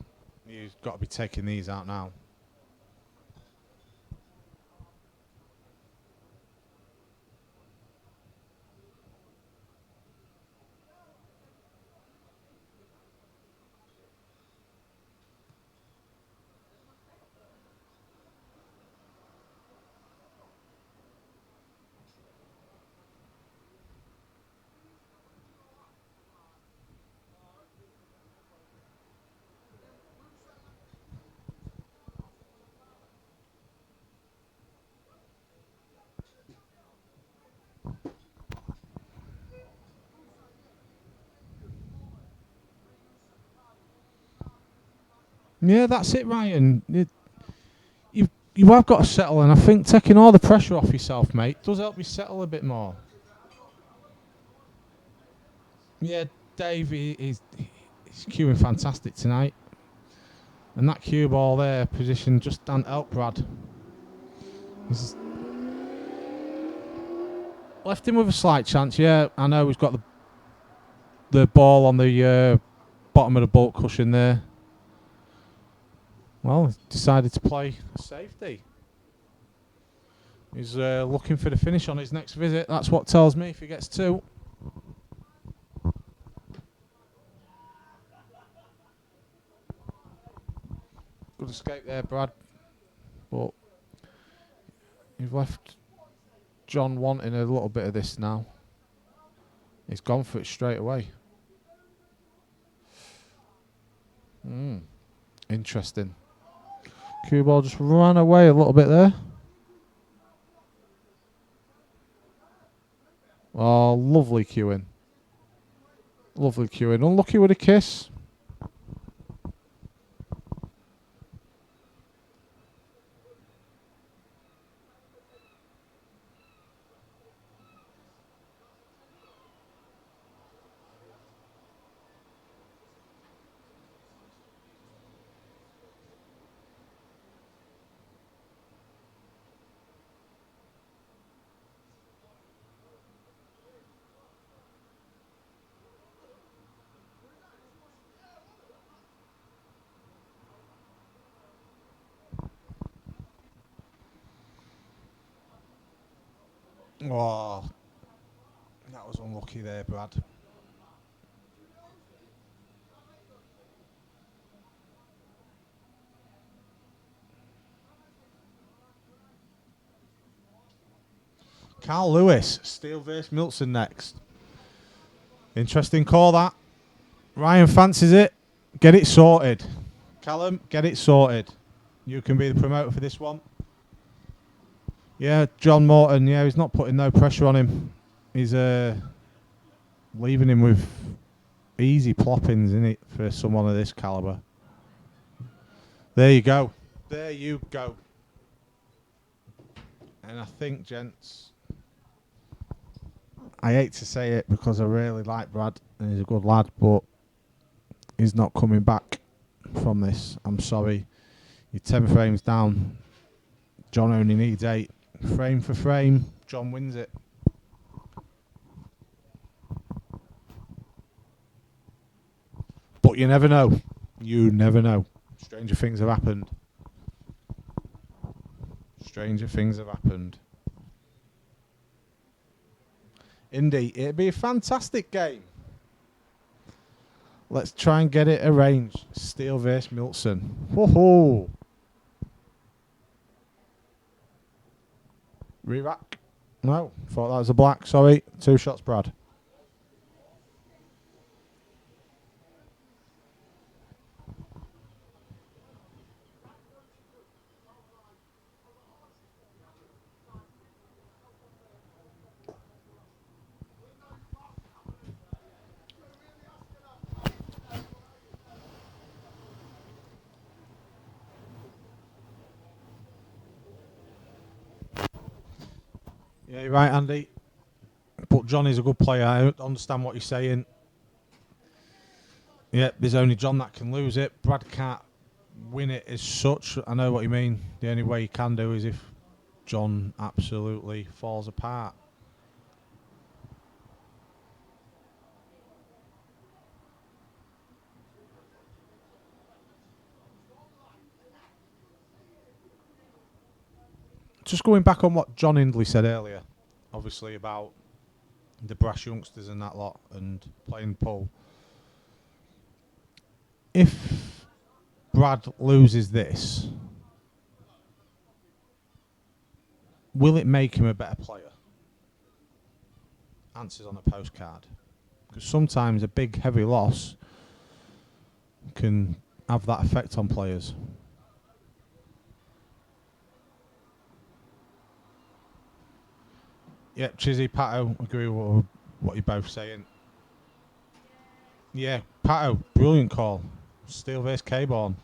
You've got to be taking these out now. Yeah, that's it, Ryan. You have got to settle, and I think taking all the pressure off yourself, mate, does help you settle a bit more. Yeah, Dave, he's cueing fantastic tonight. And that cue ball there, position just don't help Brad. He's left him with a slight chance, yeah. I know he's got the ball on the bottom of the bulk cushion there. Well, he's decided to play safety. He's looking for the finish on his next visit. That's what tells me if he gets two. Good escape there, Brad. But you've left John wanting a little bit of this now. He's gone for it straight away. Interesting. Cue ball just ran away a little bit there. Oh, lovely cueing. Lovely cueing. Unlucky with a kiss. Oh, that was unlucky there, Brad. Carl Lewis, Steele vs Milton next. Interesting call that. Ryan fancies it. Get it sorted. Callum, get it sorted. You can be the promoter for this one. Yeah, John Morton, yeah, he's not putting no pressure on him. He's leaving him with easy ploppings, isn't it, for someone of this calibre. There you go. There you go. And I think, gents, I hate to say it because I really like Brad and he's a good lad, but he's not coming back from this. I'm sorry. You're 10 frames down. John only needs 8. Frame for frame, John wins it. But you never know. You never know. Stranger things have happened. Stranger things have happened. Indeed, it'd be a fantastic game. Let's try and get it arranged. Steele vs Milton. Whoa. Re-rack. No, thought that was a black. Sorry. 2 shots, Brad. Yeah, you're right, Andy. But Johnny's a good player. I understand what you're saying. Yeah, there's only John that can lose it. Brad can't win it as such. I know what you mean. The only way you can do is if John absolutely falls apart. Just going back on what John Hindley said earlier, obviously about the brass youngsters and that lot and playing pool. If Brad loses this, will it make him a better player? Answers on a postcard. Because sometimes a big heavy loss can have that effect on players. Yep, Chizzy, Pato, agree with what you're both saying. Yeah, Pato, brilliant call. Steel vs K-Born.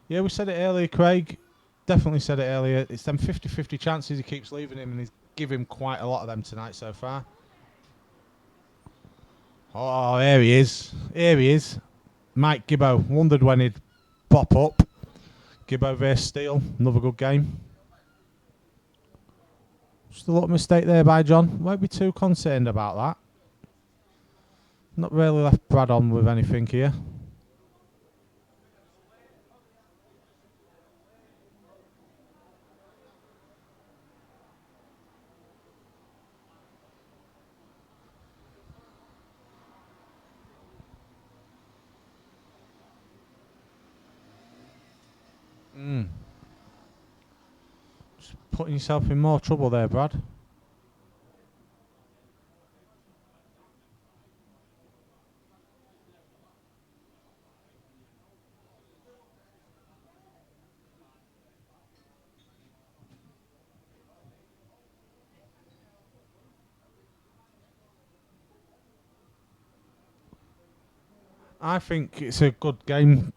Yeah, we said it earlier, Craig. Definitely said it earlier. It's them 50-50 chances he keeps leaving him, and he's given him quite a lot of them tonight so far. Oh, here he is. Here he is. Mike Gibbo. Wondered when he'd pop up. Gibbo vs Steel. Another good game. Just a little mistake there by John. Won't be too concerned about that. Not really left Brad on with anything here. Just putting yourself in more trouble there, Brad. I think it's a good game,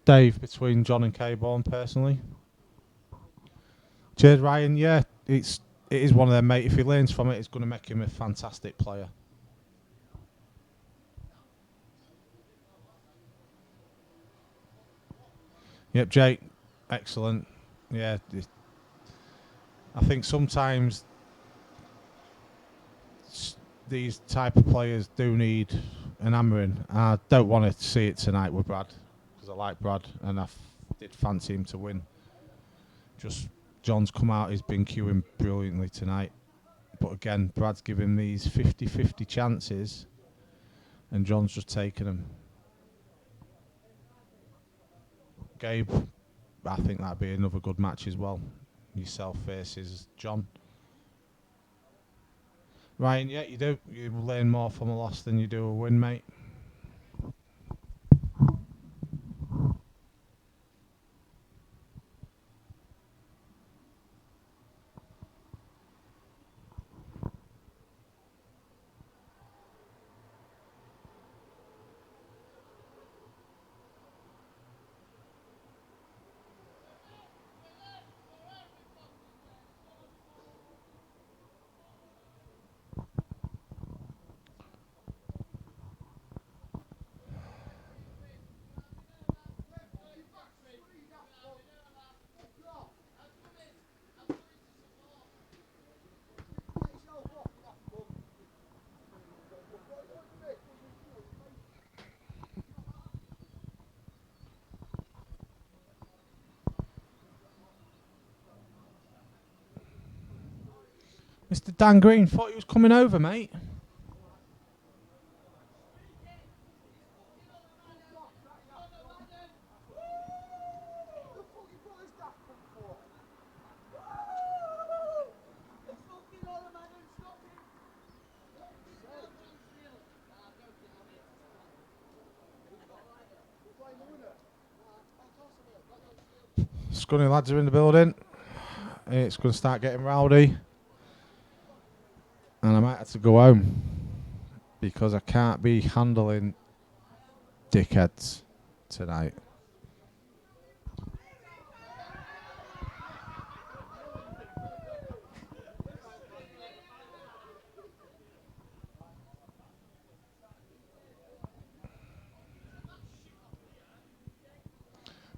Dave, between John and K-Born, personally. Cheers, Ryan. Yeah, it is one of them, mate. If he learns from it, it's going to make him a fantastic player. Yep, Jake. Excellent. Yeah, I think sometimes these type of players do need an hammering. I don't want to see it tonight with Brad because I like Brad and I did fancy him to win. Just John's come out, he's been queuing brilliantly tonight. But again, Brad's giving these 50-50 chances and John's just taking them. Gabe, I think that'd be another good match as well. Yourself versus John. Ryan, yeah, you do. You learn more from a loss than you do a win, mate. Mr. Dan Green, thought he was coming over, mate. Scunny lads are in the building. It's going to start getting rowdy. And I might have to go home. Because I can't be handling dickheads tonight.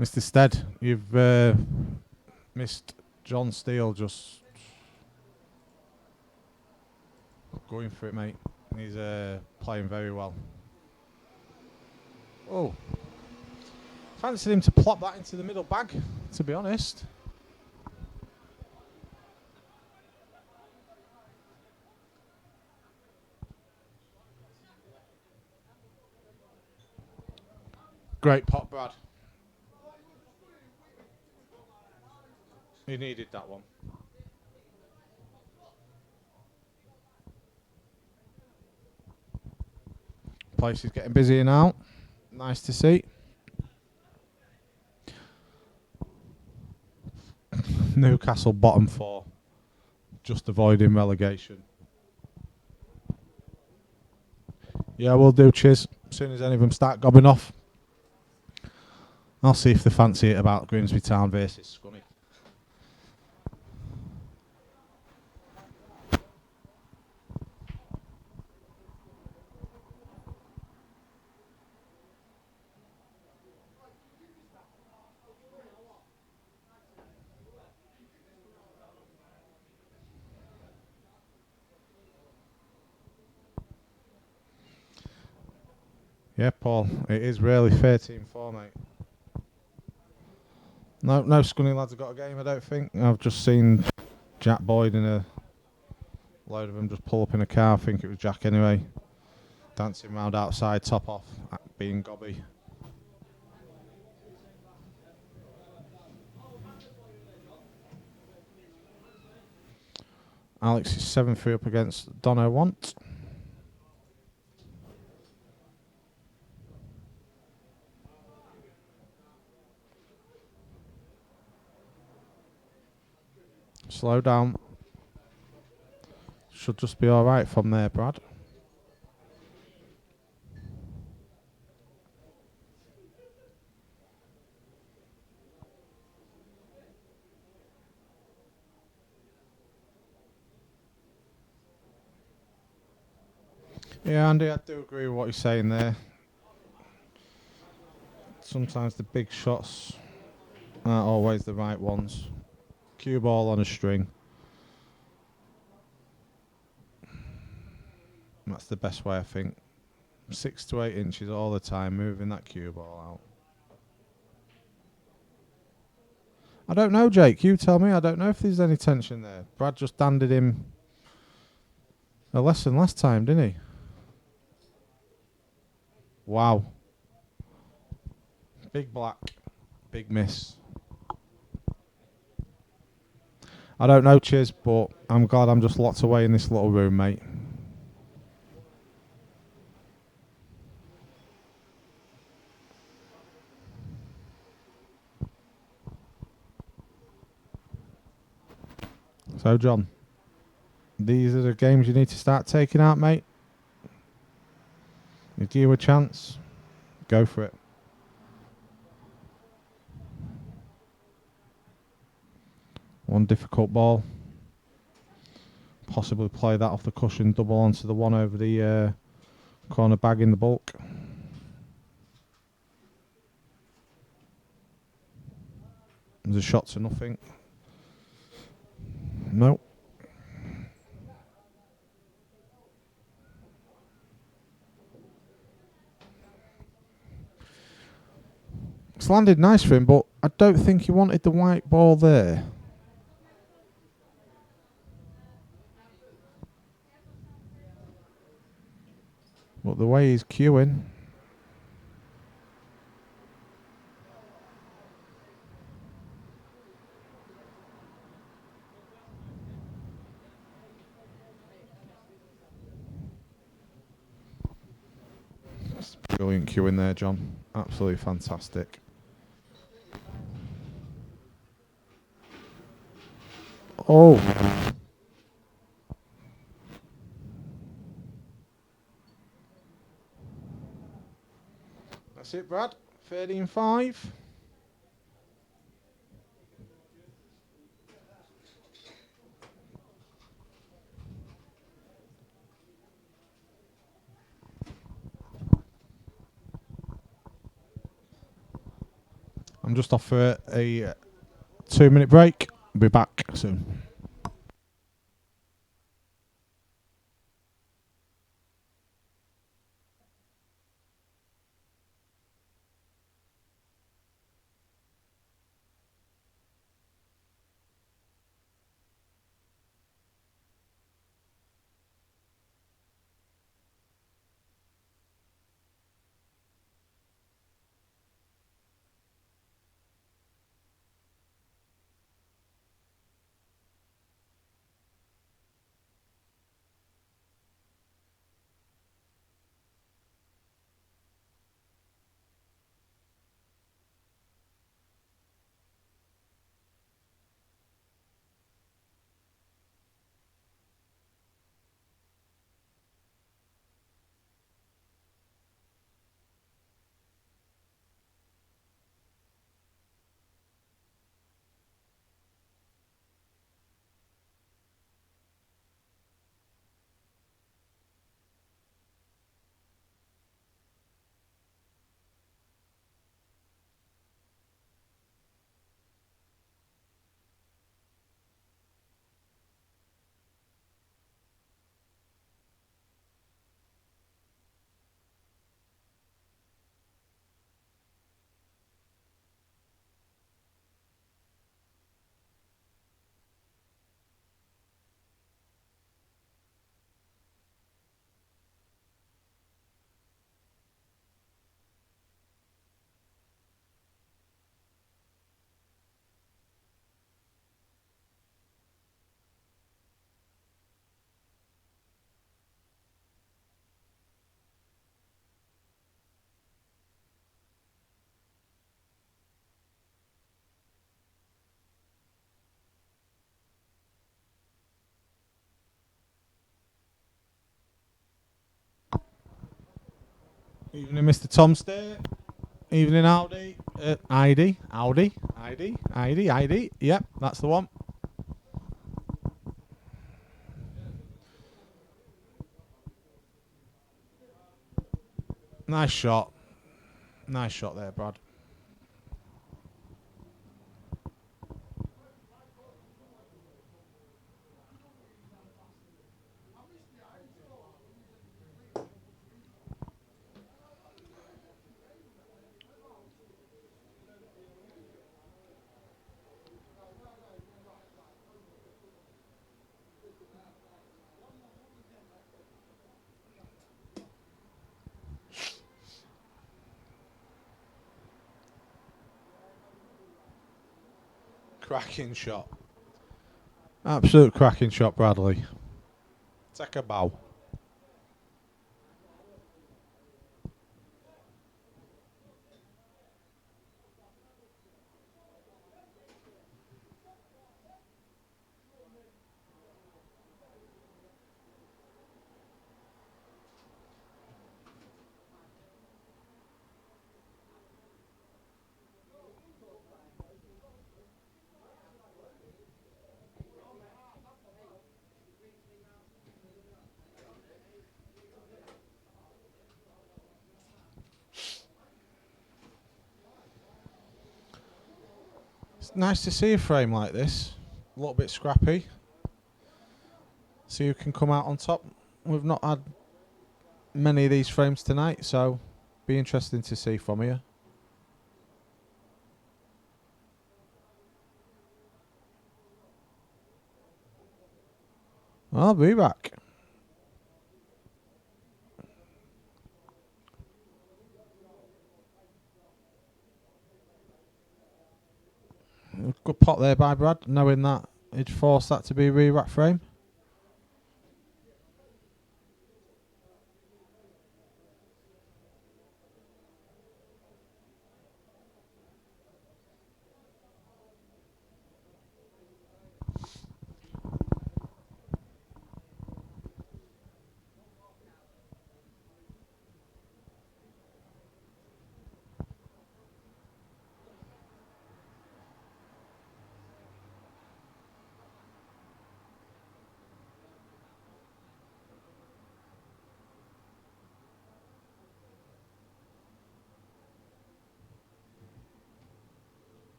Mr. Stead, you've missed John Steele just going for it, mate. He's playing very well. Oh, fancied him to plop that into the middle bag, to be honest. Great pot, Brad. He needed that one. Place is getting busier now. Nice to see. Newcastle bottom 4. Just avoiding relegation. Yeah, we'll do, Chiz. As soon as any of them start gobbing off, I'll see if they fancy it about Grimsby Town versus Scunny. Yeah, Paul, it is really 13-4, mate. No Scunny lads have got a game, I don't think. I've just seen Jack Boyd and a load of them just pull up in a car. I think it was Jack anyway. Dancing round outside, top off, being gobby. Alex is 7-3 up against Dono Want. Slow down. Should just be alright from there, Brad. Yeah, Andy, I do agree with what you're saying there. Sometimes the big shots aren't always the right ones. Cue ball on a string. That's the best way, I think. 6 to 8 inches all the time, moving that cue ball out. I don't know, Jake. You tell me. I don't know if there's any tension there. Brad just handed him a lesson last time, didn't he? Wow. Big black. Big miss. I don't know, Chiz, but I'm glad I'm just locked away in this little room, mate. So, John, these are the games you need to start taking out, mate. You give you a chance, go for it. One difficult ball. Possibly play that off the cushion, double onto the one over the corner bag in the bulk. There's a shot to nothing. No. It's landed nice for him, but I don't think he wanted the white ball there. But the way he's queuing. That's brilliant queuing there, John. Absolutely fantastic. Oh. That's it, Brad. 13-5. I'm just off for a 2-minute break. I'll be back soon. Evening, Mr. Tom Stay. Evening, Audi. Audi. Yep, that's the one. Nice shot. Nice shot there, Brad. Cracking shot. Absolute cracking shot, Bradley. Take a bow. It's nice to see a frame like this. A little bit scrappy. See who can come out on top. We've not had many of these frames tonight, so be interesting to see from here. I'll be back. Good pot there by Brad, knowing that he'd force that to be a re-rack frame.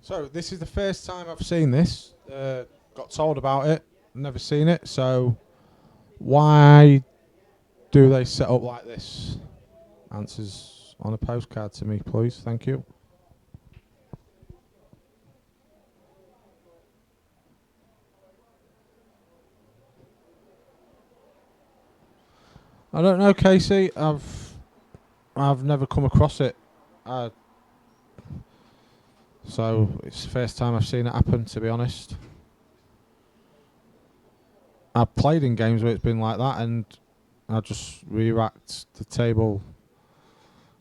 So this is the first time I've seen this. Got told about it. Never seen it. So why do they set up like this? Answers on a postcard to me, please. Thank you. I don't know, Casey. I've never come across it. So it's the first time I've seen it happen, to be honest. I've played in games where it's been like that, and I just re-racked the table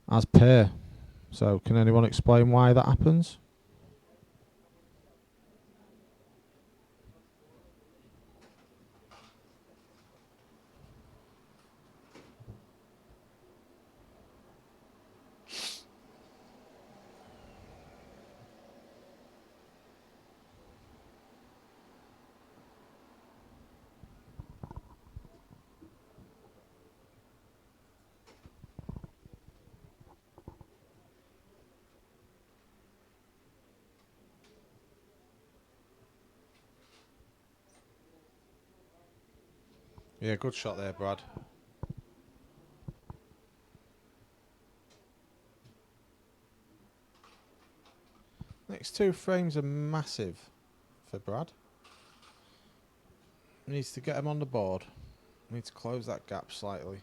as pair. So can anyone explain why that happens? Yeah, good shot there, Brad. Next two frames are massive for Brad. He needs to get him on the board. Needs to close that gap slightly.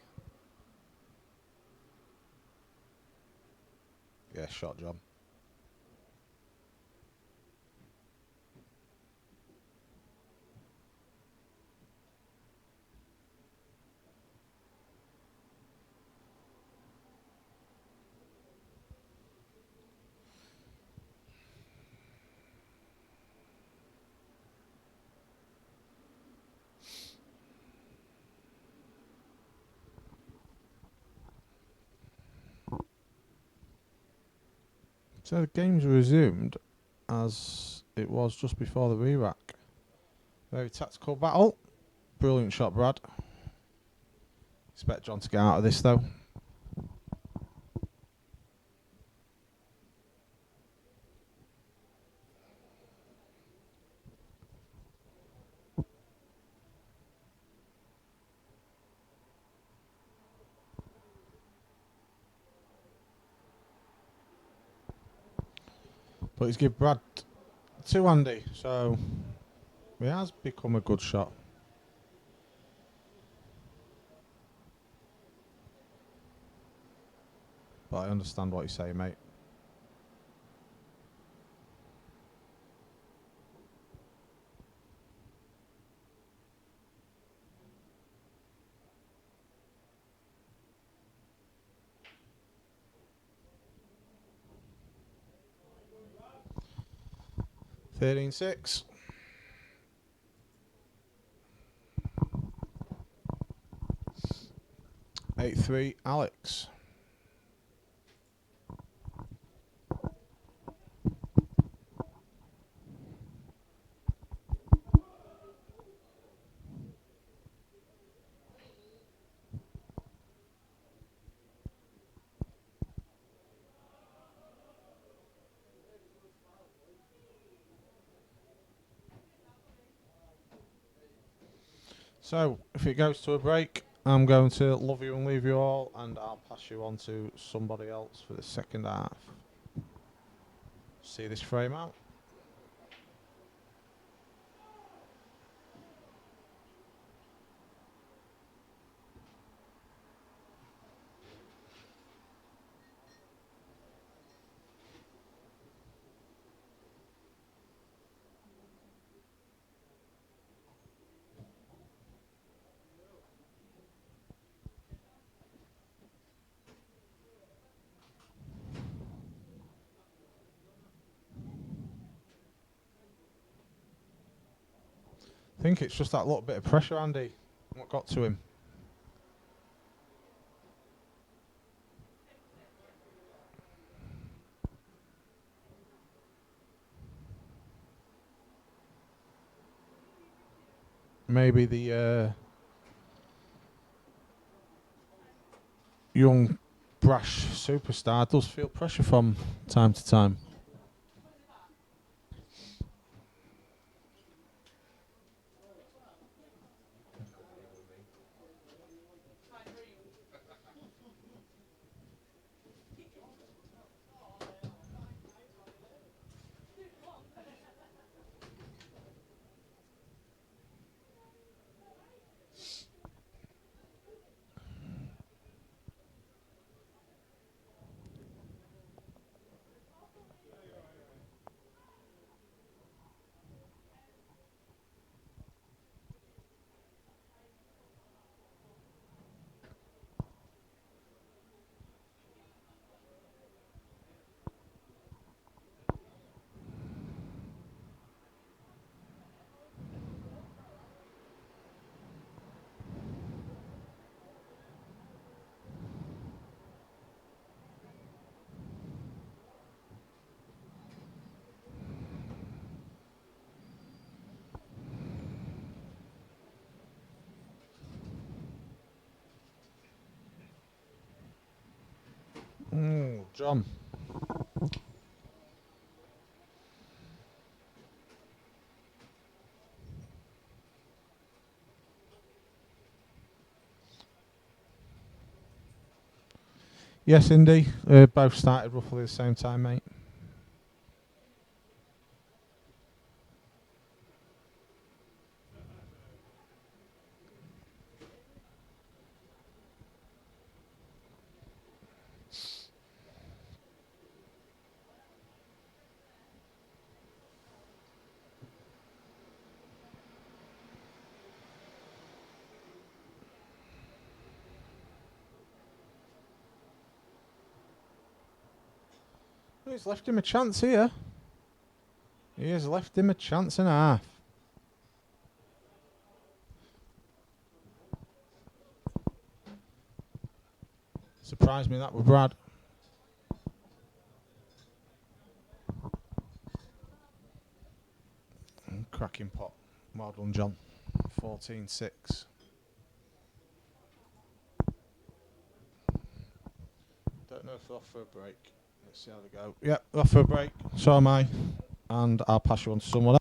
Yeah, shot job. So the game's resumed as it was just before the re-rack. Very tactical battle. Brilliant shot, Brad. Expect John to get out of this though. But he's give Brad two handy, so he has become a good shot. But I understand what you're saying, mate. (13-6). (8-3) Alex. So, if it goes to a break, I'm going to love you and leave you all, and I'll pass you on to somebody else for the second half. See this frame out. I think it's just that little bit of pressure, Andy, what got to him. Maybe the young, brash superstar does feel pressure from time to time. John. Yes, Indy. Both started roughly the same time, mate. He's left him a chance here. He has left him a chance and a half. Surprised me that with Brad. Cracking pot. Well done, John. 14-6. Don't know if they're off for a break. Let's see how they go. Yep, off for a break. So am I. And I'll pass you on to someone else.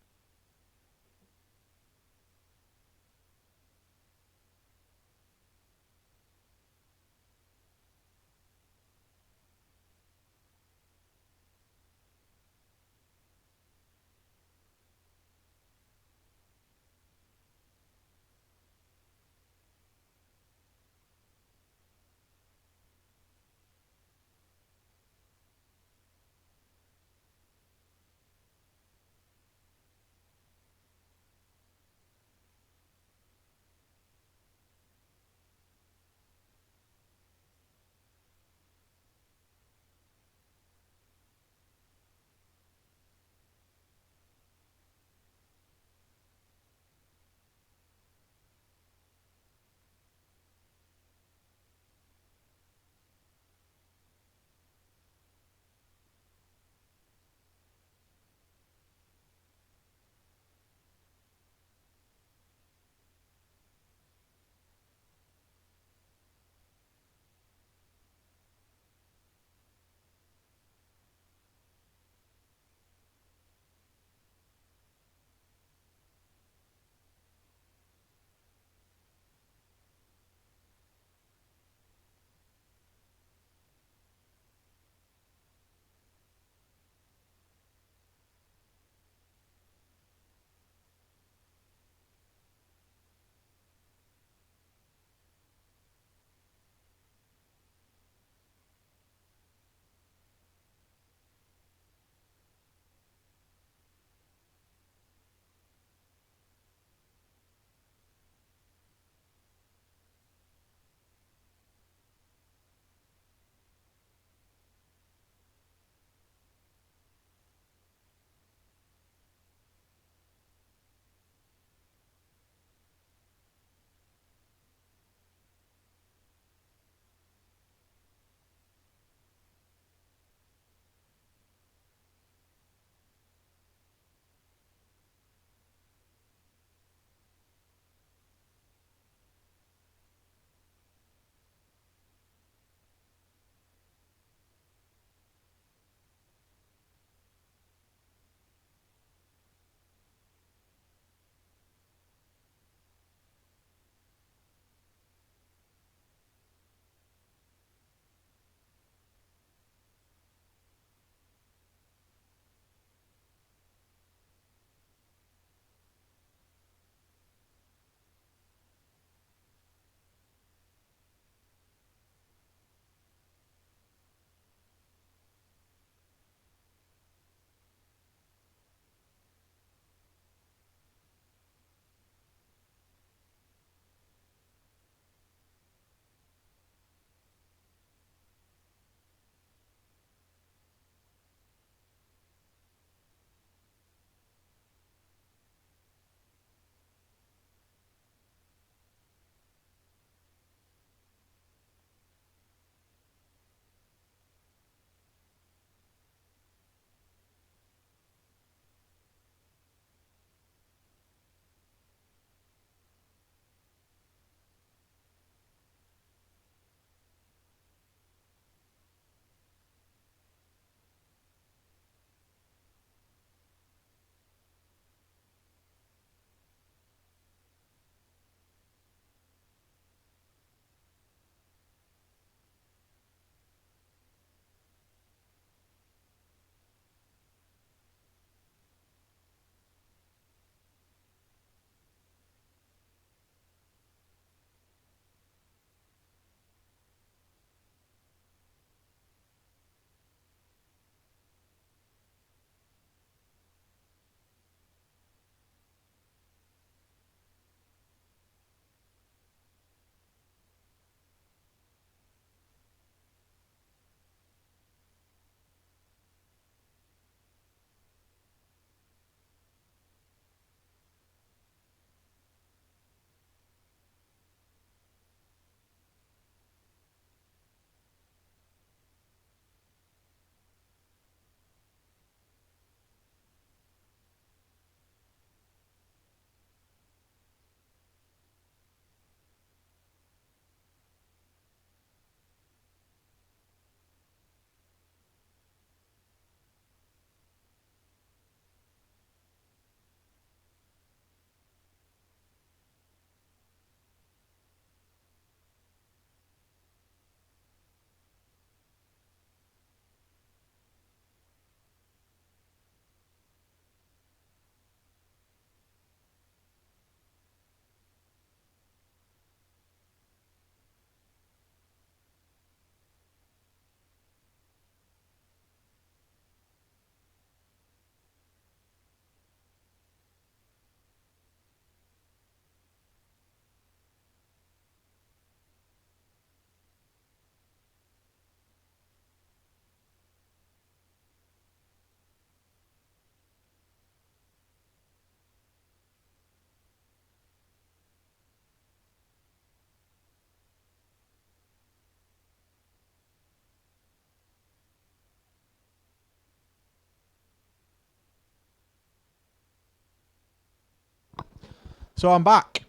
So I'm back.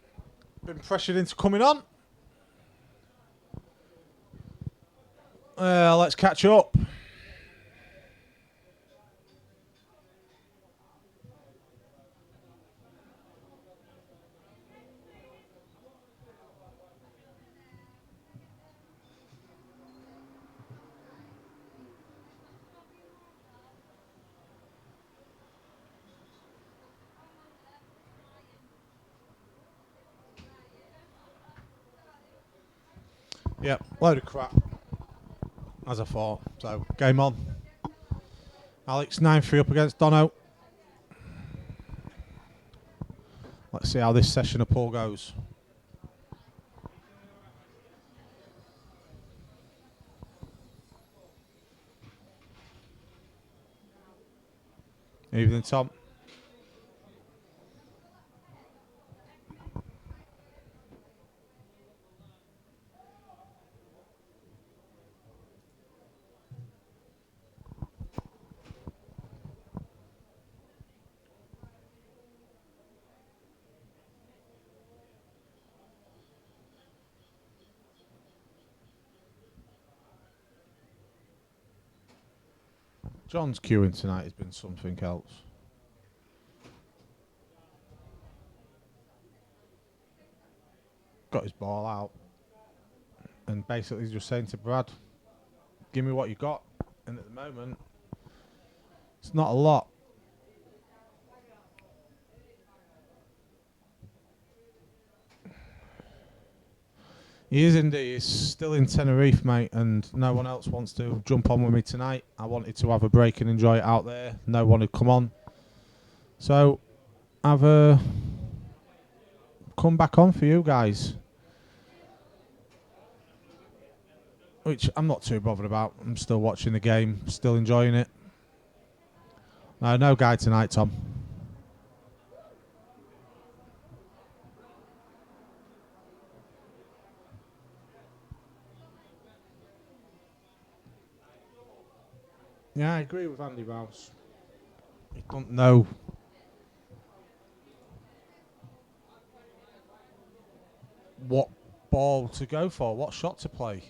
Been pressured into coming on. Let's catch up. Yep, load of crap. As I thought. So, game on. Alex 9-3 up against Dono. Let's see how this session of pool goes. Evening, Tom. John's queuing tonight has been something else. Got his ball out. And basically just saying to Brad, give me what you got. And at the moment, it's not a lot. He is indeed. He's still in Tenerife, mate, and no one else wants to jump on with me tonight. I wanted to have a break and enjoy it out there. No one had come on. So, I've come back on for you guys. Which I'm not too bothered about. I'm still watching the game, still enjoying it. No guy tonight, Tom. Yeah, I agree with Andy Rouse. He don't know what ball to go for, what shot to play.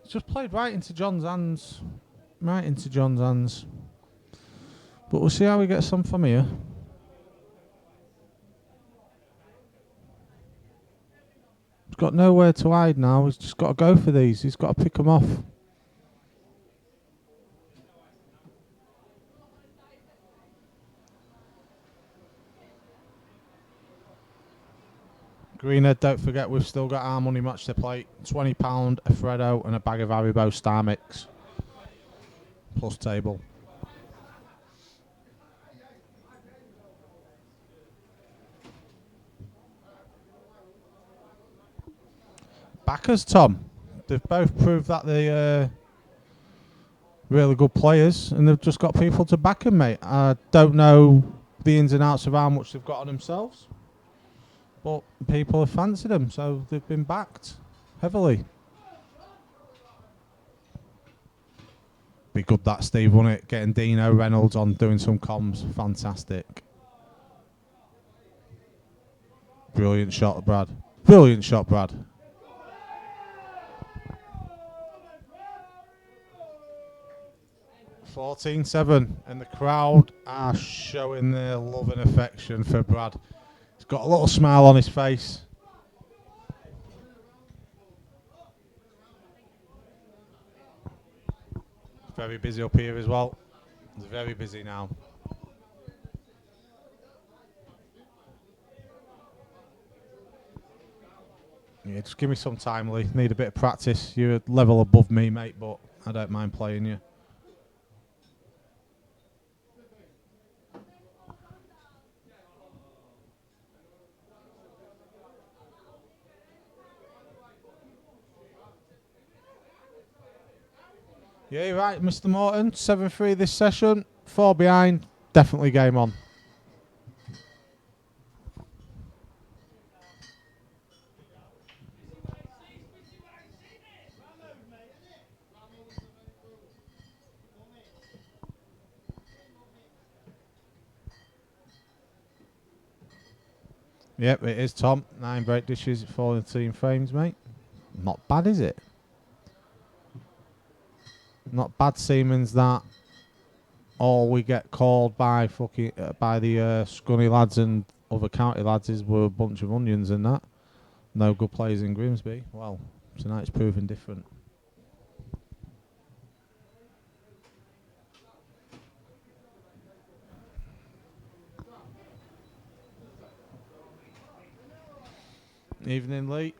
It's just played right into John's hands. Right into John's hands. But we'll see how he gets on from here. He's got nowhere to hide now. He's just got to go for these. He's got to pick them off. Greenhead, don't forget we've still got our money match to play. £20 a Freddo and a bag of Haribo Star Mix. Plus table. Backers, Tom. They've both proved that they're really good players and they've just got people to back them, mate. I don't know the ins and outs of how much they've got on themselves, but people have fancied them, so they've been backed heavily. Be good that, Steve, wouldn't it? Getting Dino Reynolds on doing some comms. Fantastic. Brilliant shot, Brad. Brilliant shot, Brad. $14-7, and the crowd are showing their love and affection for Brad. He's got a little smile on his face. Very busy up here as well. It's very busy now. Yeah, just give me some time, Lee. Need a bit of practice. You're a level above me, mate, but I don't mind playing you. Yeah, you're right, Mr. Morton. 7-3 this session. 4 behind. Definitely game on. Yep, it is, Tom. 9 break dishes, 14 frames, mate. Not bad, is it? Not bad, Siemens, that. All we get called by fucking by the Scunny lads and other county lads is we're a bunch of onions and that. No good players in Grimsby. Well, tonight's proven different. Evening, Lee.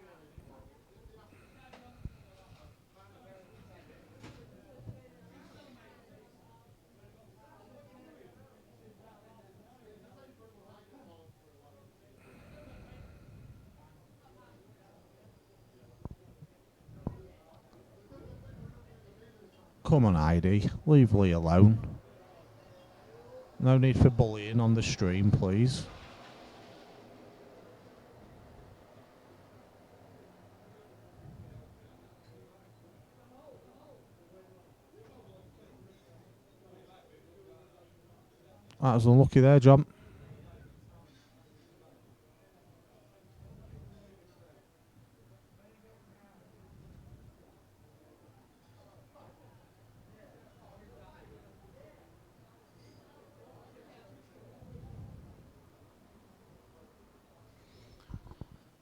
Come on, Heidi. Leave Lee alone. No need for bullying on the stream, please. That was unlucky there, John.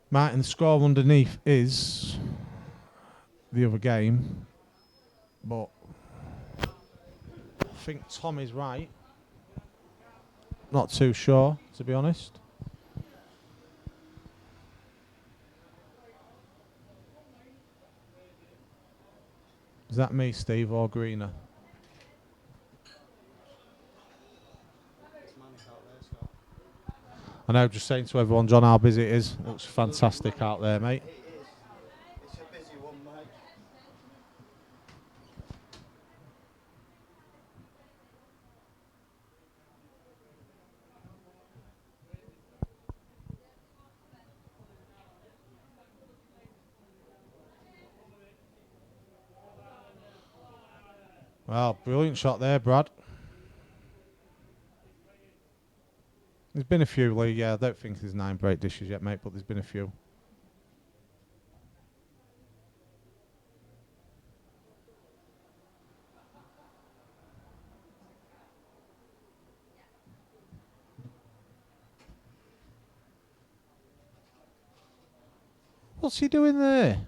Right, and the score underneath is the other game. But I think Tom is right. Not too sure, to be honest. Is that me, Steve, or Greener? I know, just saying to everyone, John, how busy it is. It looks fantastic out there, mate. It is. It's a busy one, mate. Well, brilliant shot there, Brad. There's been a few, Lee. Yeah, I don't think there's 9 break dishes yet, mate, but there's been a few. What's he doing there?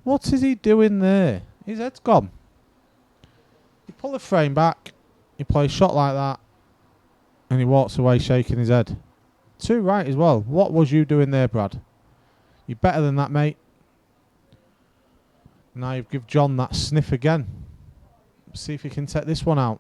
What is he doing there? His head's gone. You pull the frame back, you play a shot like that, and he walks away shaking his head. Too right as well. What was you doing there, Brad? You're better than that, mate. Now you've give John that sniff again. See if he can take this one out.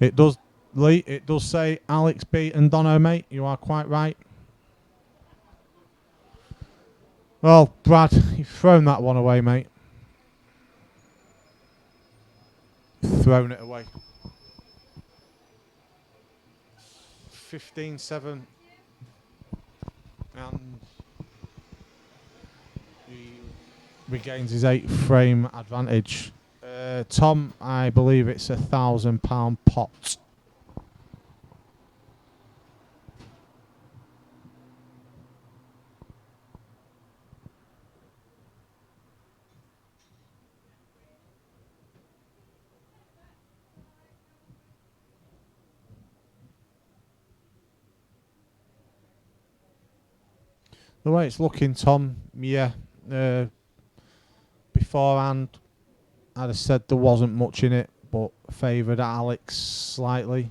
It does, Lee. It does say Alex B and Dono, mate. You are quite right. Well, Brad, you've thrown that one away, mate. Thrown it away. 15-7. And he regains his 8 frame advantage. Tom, I believe it's £1,000 pot. The way it's looking, Tom, yeah. Beforehand, I'd have said there wasn't much in it, but favoured Alex slightly,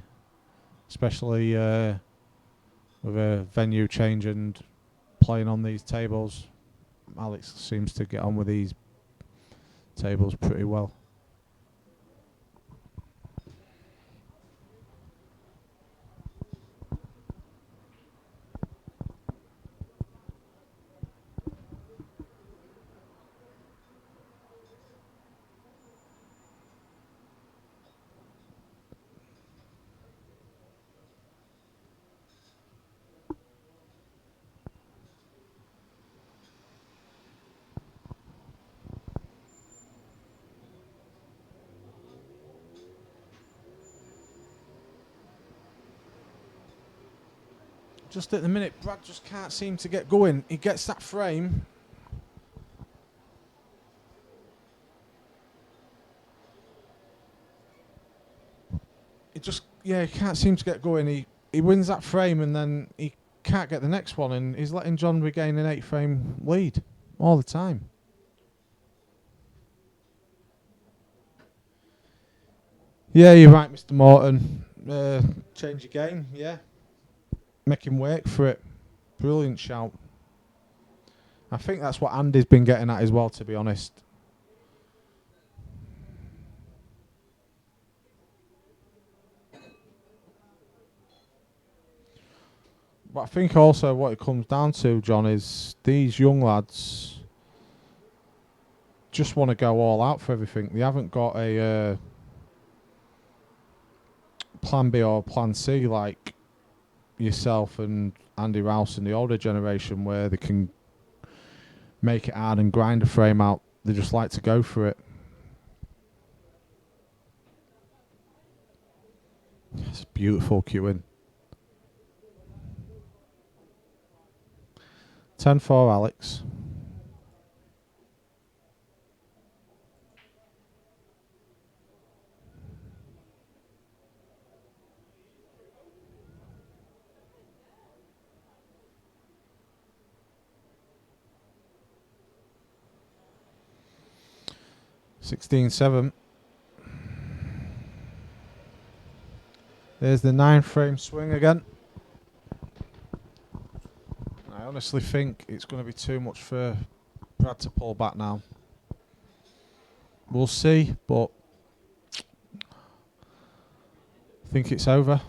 especially with a venue change and playing on these tables. Alex seems to get on with these tables pretty well. Just at the minute, Brad just can't seem to get going. He gets that frame. He can't seem to get going. He wins that frame and then he can't get the next one, and he's letting John regain an 8-frame lead all the time. Yeah, you're right, Mr. Morton. Change your game, yeah. Make him work for it. Brilliant shout. I think that's what Andy's been getting at as well, to be honest. But I think also what it comes down to, John, is these young lads just want to go all out for everything. They haven't got a plan B or plan C like yourself and Andy Rouse and the older generation, where they can make it hard and grind a frame out. They just like to go for it. It's beautiful queuing. 10-4, Alex. $16-7. There's the 9-frame swing again. I honestly think it's going to be too much for Brad to pull back now. We'll see, but I think it's over.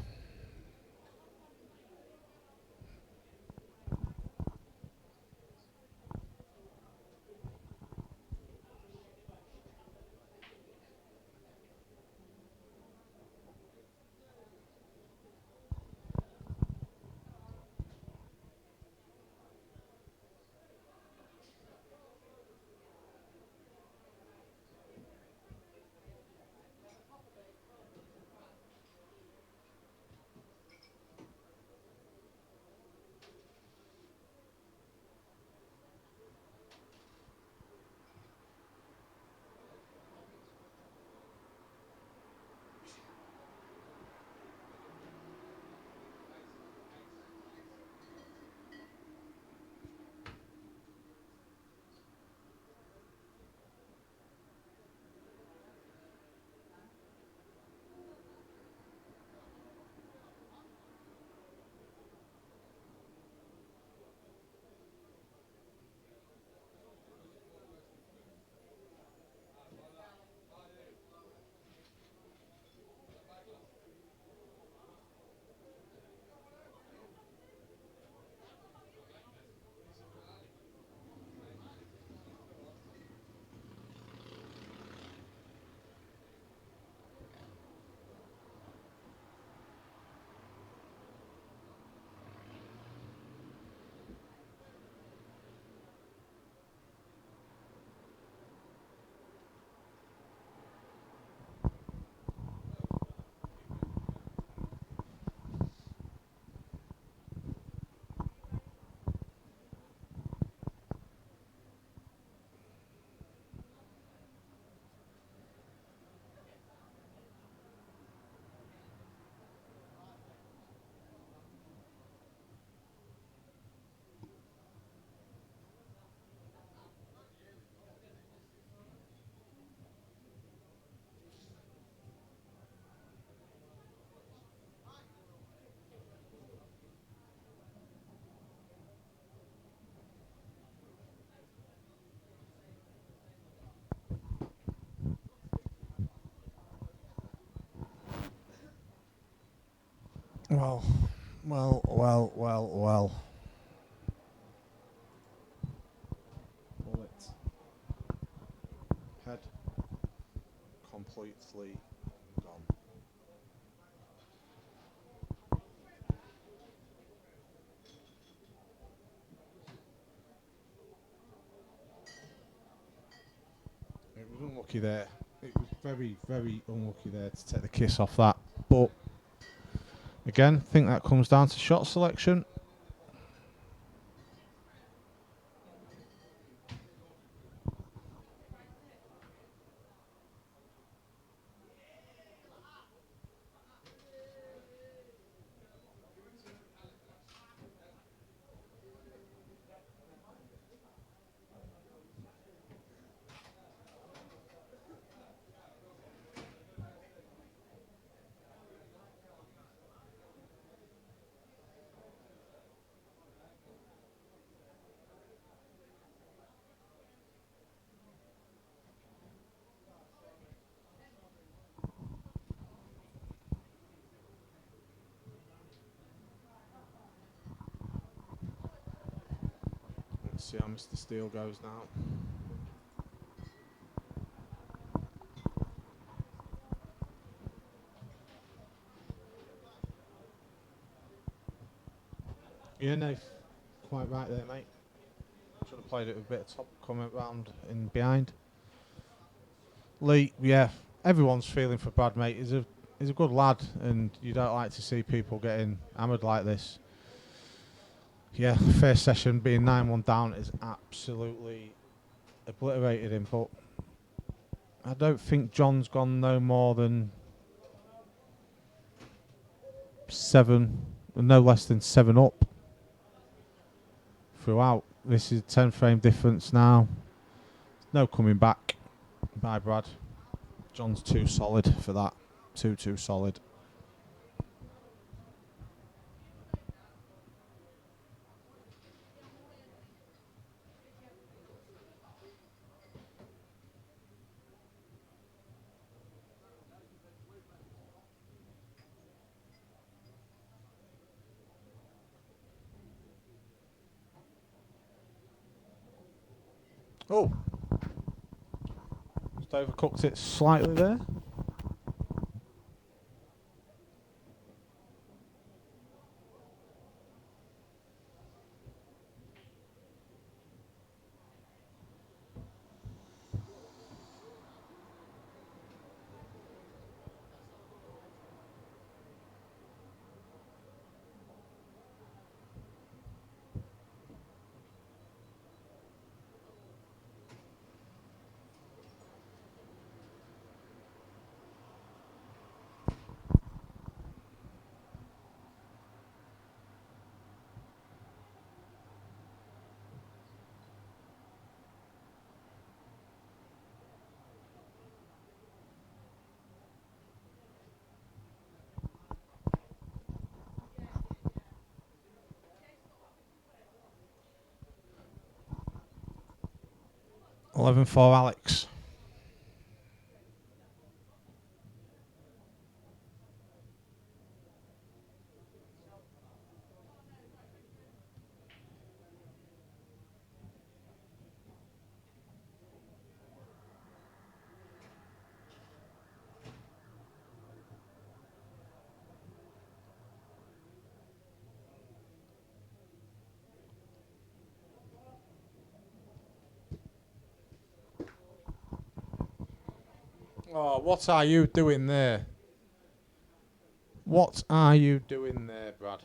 Well. Bullet. Head. Completely gone. It was unlucky there. It was very, very unlucky there to take the kiss off that. But again, I think that comes down to shot selection. See how Mr. Steele goes now. Yeah, no, quite right there, mate. Should have played it with a bit of top coming round in behind. Lee, yeah, everyone's feeling for Brad, mate. He's a good lad, and you don't like to see people getting hammered like this. Yeah, first session being 9-1 down is absolutely obliterated him, but I don't think John's gone no more than no less than 7 up throughout. This is a 10 frame difference now. No coming back by Brad. John's too solid for that. Too solid. Oh, just overcooked it slightly there. Eleven for Alex. Oh, what are you doing there? What are you doing there, Brad?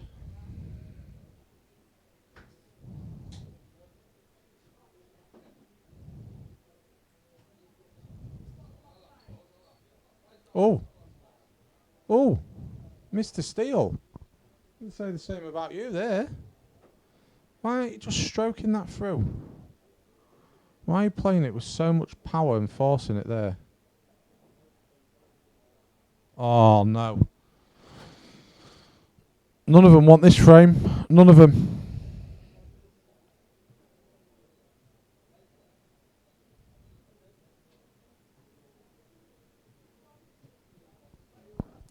Oh, Mr. Steele. I'd say the same about you there. Why aren't you just stroking that through? Why are you playing it with so much power and forcing it there? Oh, no. None of them want this frame. None of them.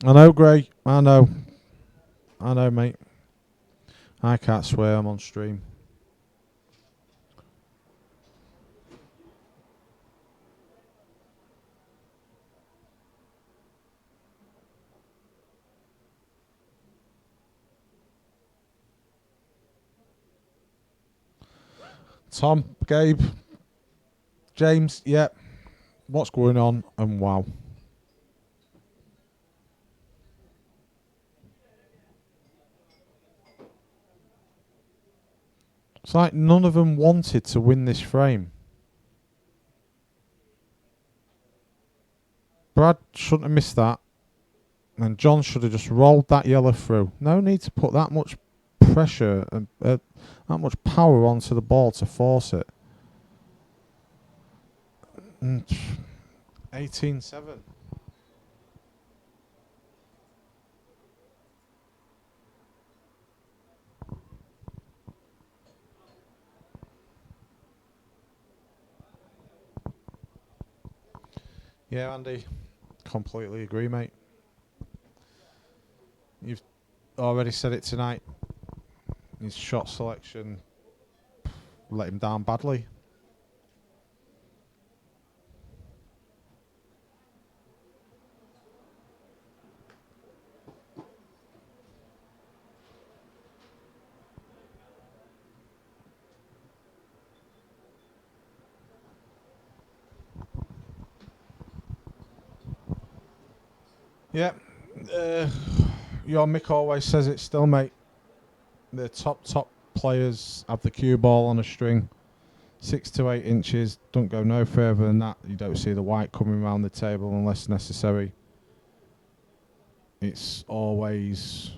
I know, Gray. I know, mate. I can't swear. I'm on stream. Tom, Gabe, James, yeah. What's going on? And wow. It's like none of them wanted to win this frame. Brad shouldn't have missed that. And John should have just rolled that yellow through. No need to put that much pressure and that much power onto the ball to force it. 18-7. Yeah, Andy. Completely agree, mate. You've already said it tonight. His shot selection let him down badly. Yeah. Your Mick always says it still, mate. The top players have the cue ball on a string. 6 to 8 inches. Don't go no further than that. You don't see the white coming around the table unless necessary. It's always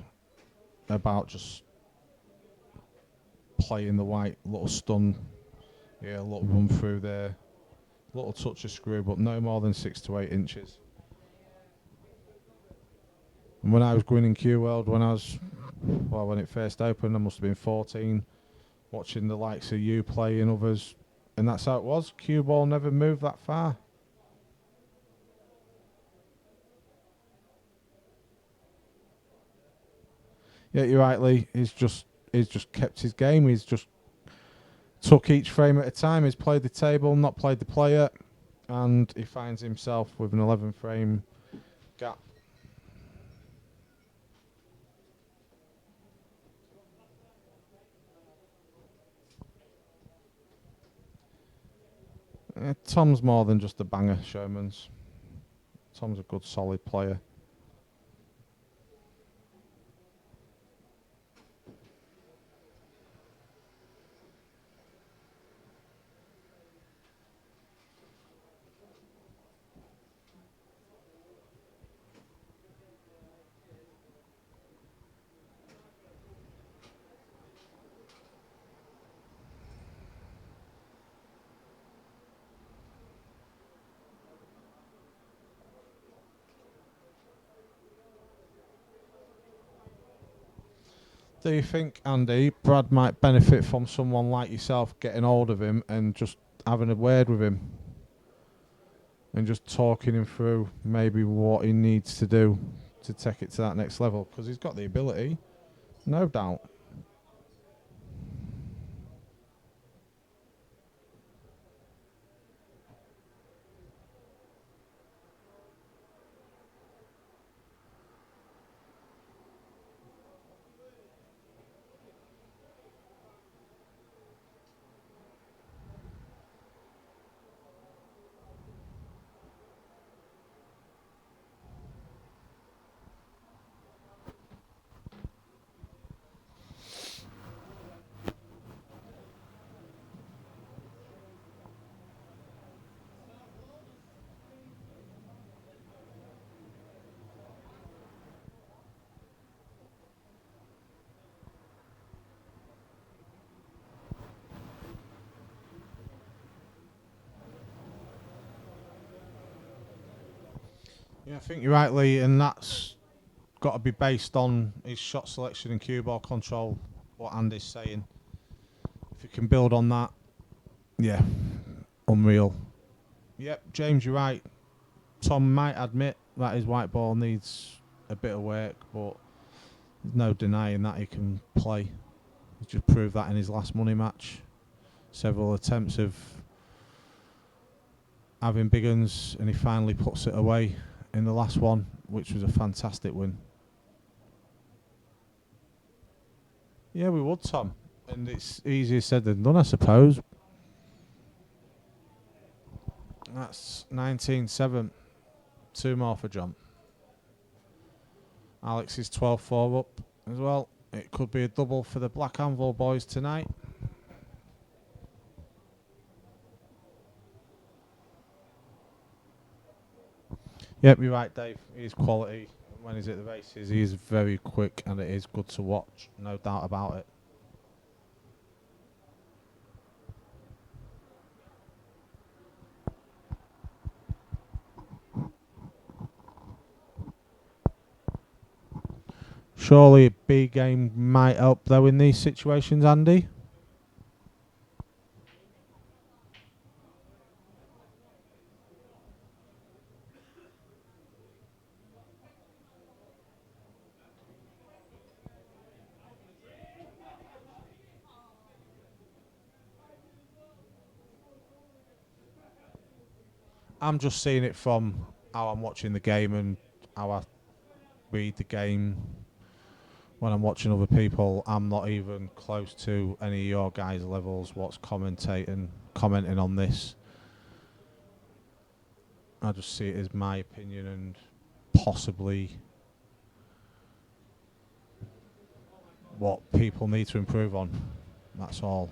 about just playing the white. Little stun. Yeah, a little run through there. Little touch of screw, but no more than 6 to 8 inches. And when I was going in Q World, when it first opened, I must have been 14, watching the likes of you play and others, and that's how it was. Cue ball never moved that far. Yeah, you're right, Lee. He's just kept his game. He's just took each frame at a time. He's played the table, not played the player, and he finds himself with an 11 frame gap. Tom's more than just a banger, Showman's. Tom's a good, solid player. Do you think, Andy, Brad might benefit from someone like yourself getting hold of him and just having a word with him? And just talking him through maybe what he needs to do to take it to that next level? Because he's got the ability, no doubt. Yeah, I think you're right, Lee, and that's got to be based on his shot selection and cue ball control, what Andy's saying. If you can build on that, yeah, unreal. Yep, James, you're right. Tom might admit that his white ball needs a bit of work, but there's no denying that he can play. He's just proved that in his last money match. Several attempts of having big uns, and he finally puts it away in the last one, which was a fantastic win. Yeah, we would, Tom. And it's easier said than done, I suppose. That's 19-7. 2 more for John. Alex is 12-4 up as well. It could be a double for the Black Anvil boys tonight. Yep, you're right, Dave. He's quality. When he's at the races, he is very quick and it is good to watch. No doubt about it. Surely a big game might help though in these situations, Andy. I'm just seeing it from how I'm watching the game and how I read the game when I'm watching other people. I'm not even close to any of your guys' levels. What's commenting on this? I just see it as my opinion and possibly what people need to improve on. That's all.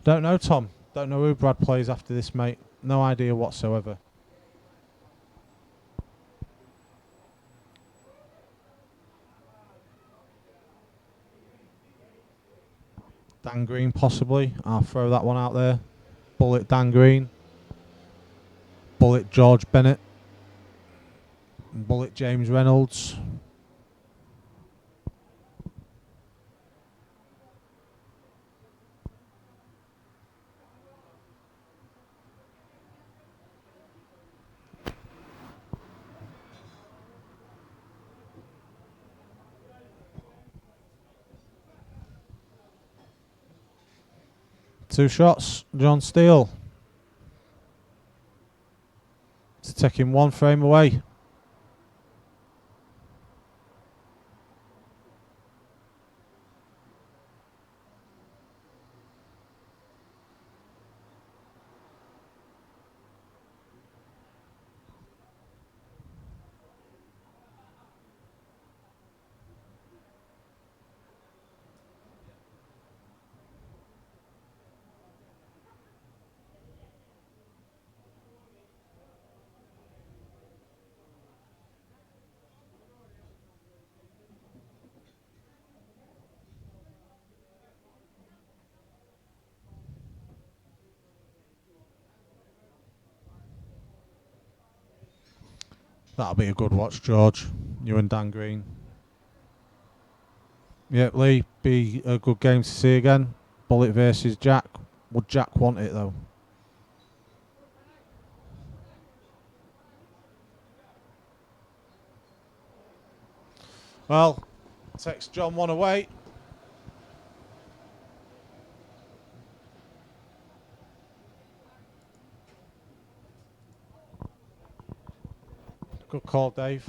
Don't know, Tom. Don't know who Brad plays after this, mate. No idea whatsoever. Dan Green, possibly. I'll throw that one out there. Bullet Dan Green. Bullet George Bennett. Bullet James Reynolds. Two shots. John Steele. It's taking one frame away. That'll be a good watch, George. You and Dan Green. Yep, Lee, be a good game to see again. Bullet versus Jack. Would Jack want it though? Well, takes John one away. Good call, Dave.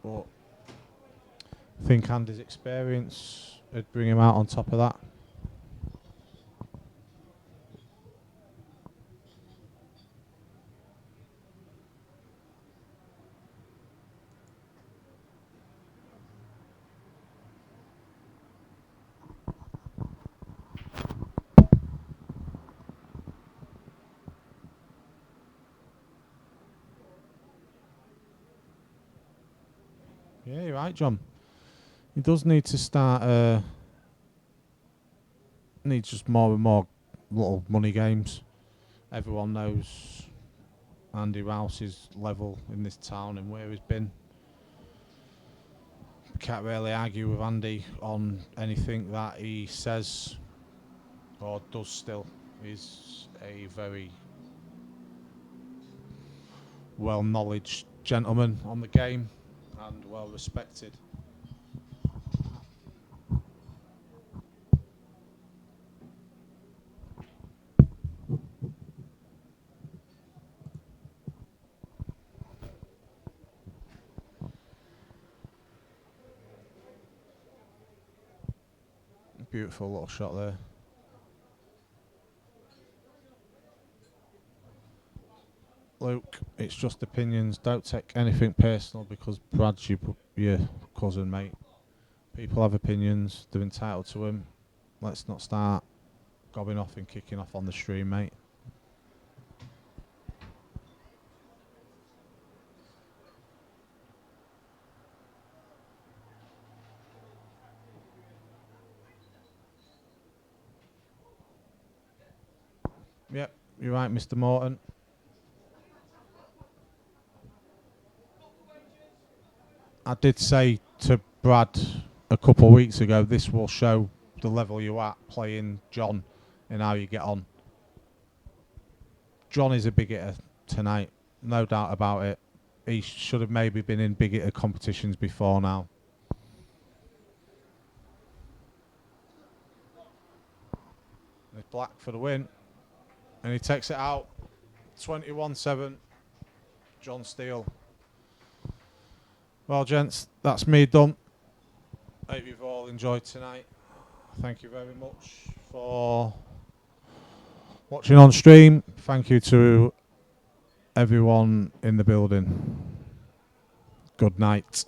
But I think Andy's experience would bring him out on top of that. Yeah, you're right, John. He does need to start. Needs just more and more little money games. Everyone knows Andy Rouse's level in this town and where he's been. Can't really argue with Andy on anything that he says or does still. He's a very well-knowledged gentleman on the game and well-respected. Beautiful little shot there. Luke, it's just opinions. Don't take anything personal because Brad's your cousin, mate. People have opinions. They're entitled to them. Let's not start gobbing off and kicking off on the stream, mate. Yep, you're right, Mr. Morton. I did say to Brad a couple of weeks ago, this will show the level you're at playing John and how you get on. John is a big hitter tonight, no doubt about it. He should have maybe been in big hitter competitions before now. Black for the win. And he takes it out. 21-7. John Steele. Well, gents, that's me done. Hope you've all enjoyed tonight. Thank you very much for watching on stream. Thank you to everyone in the building. Good night.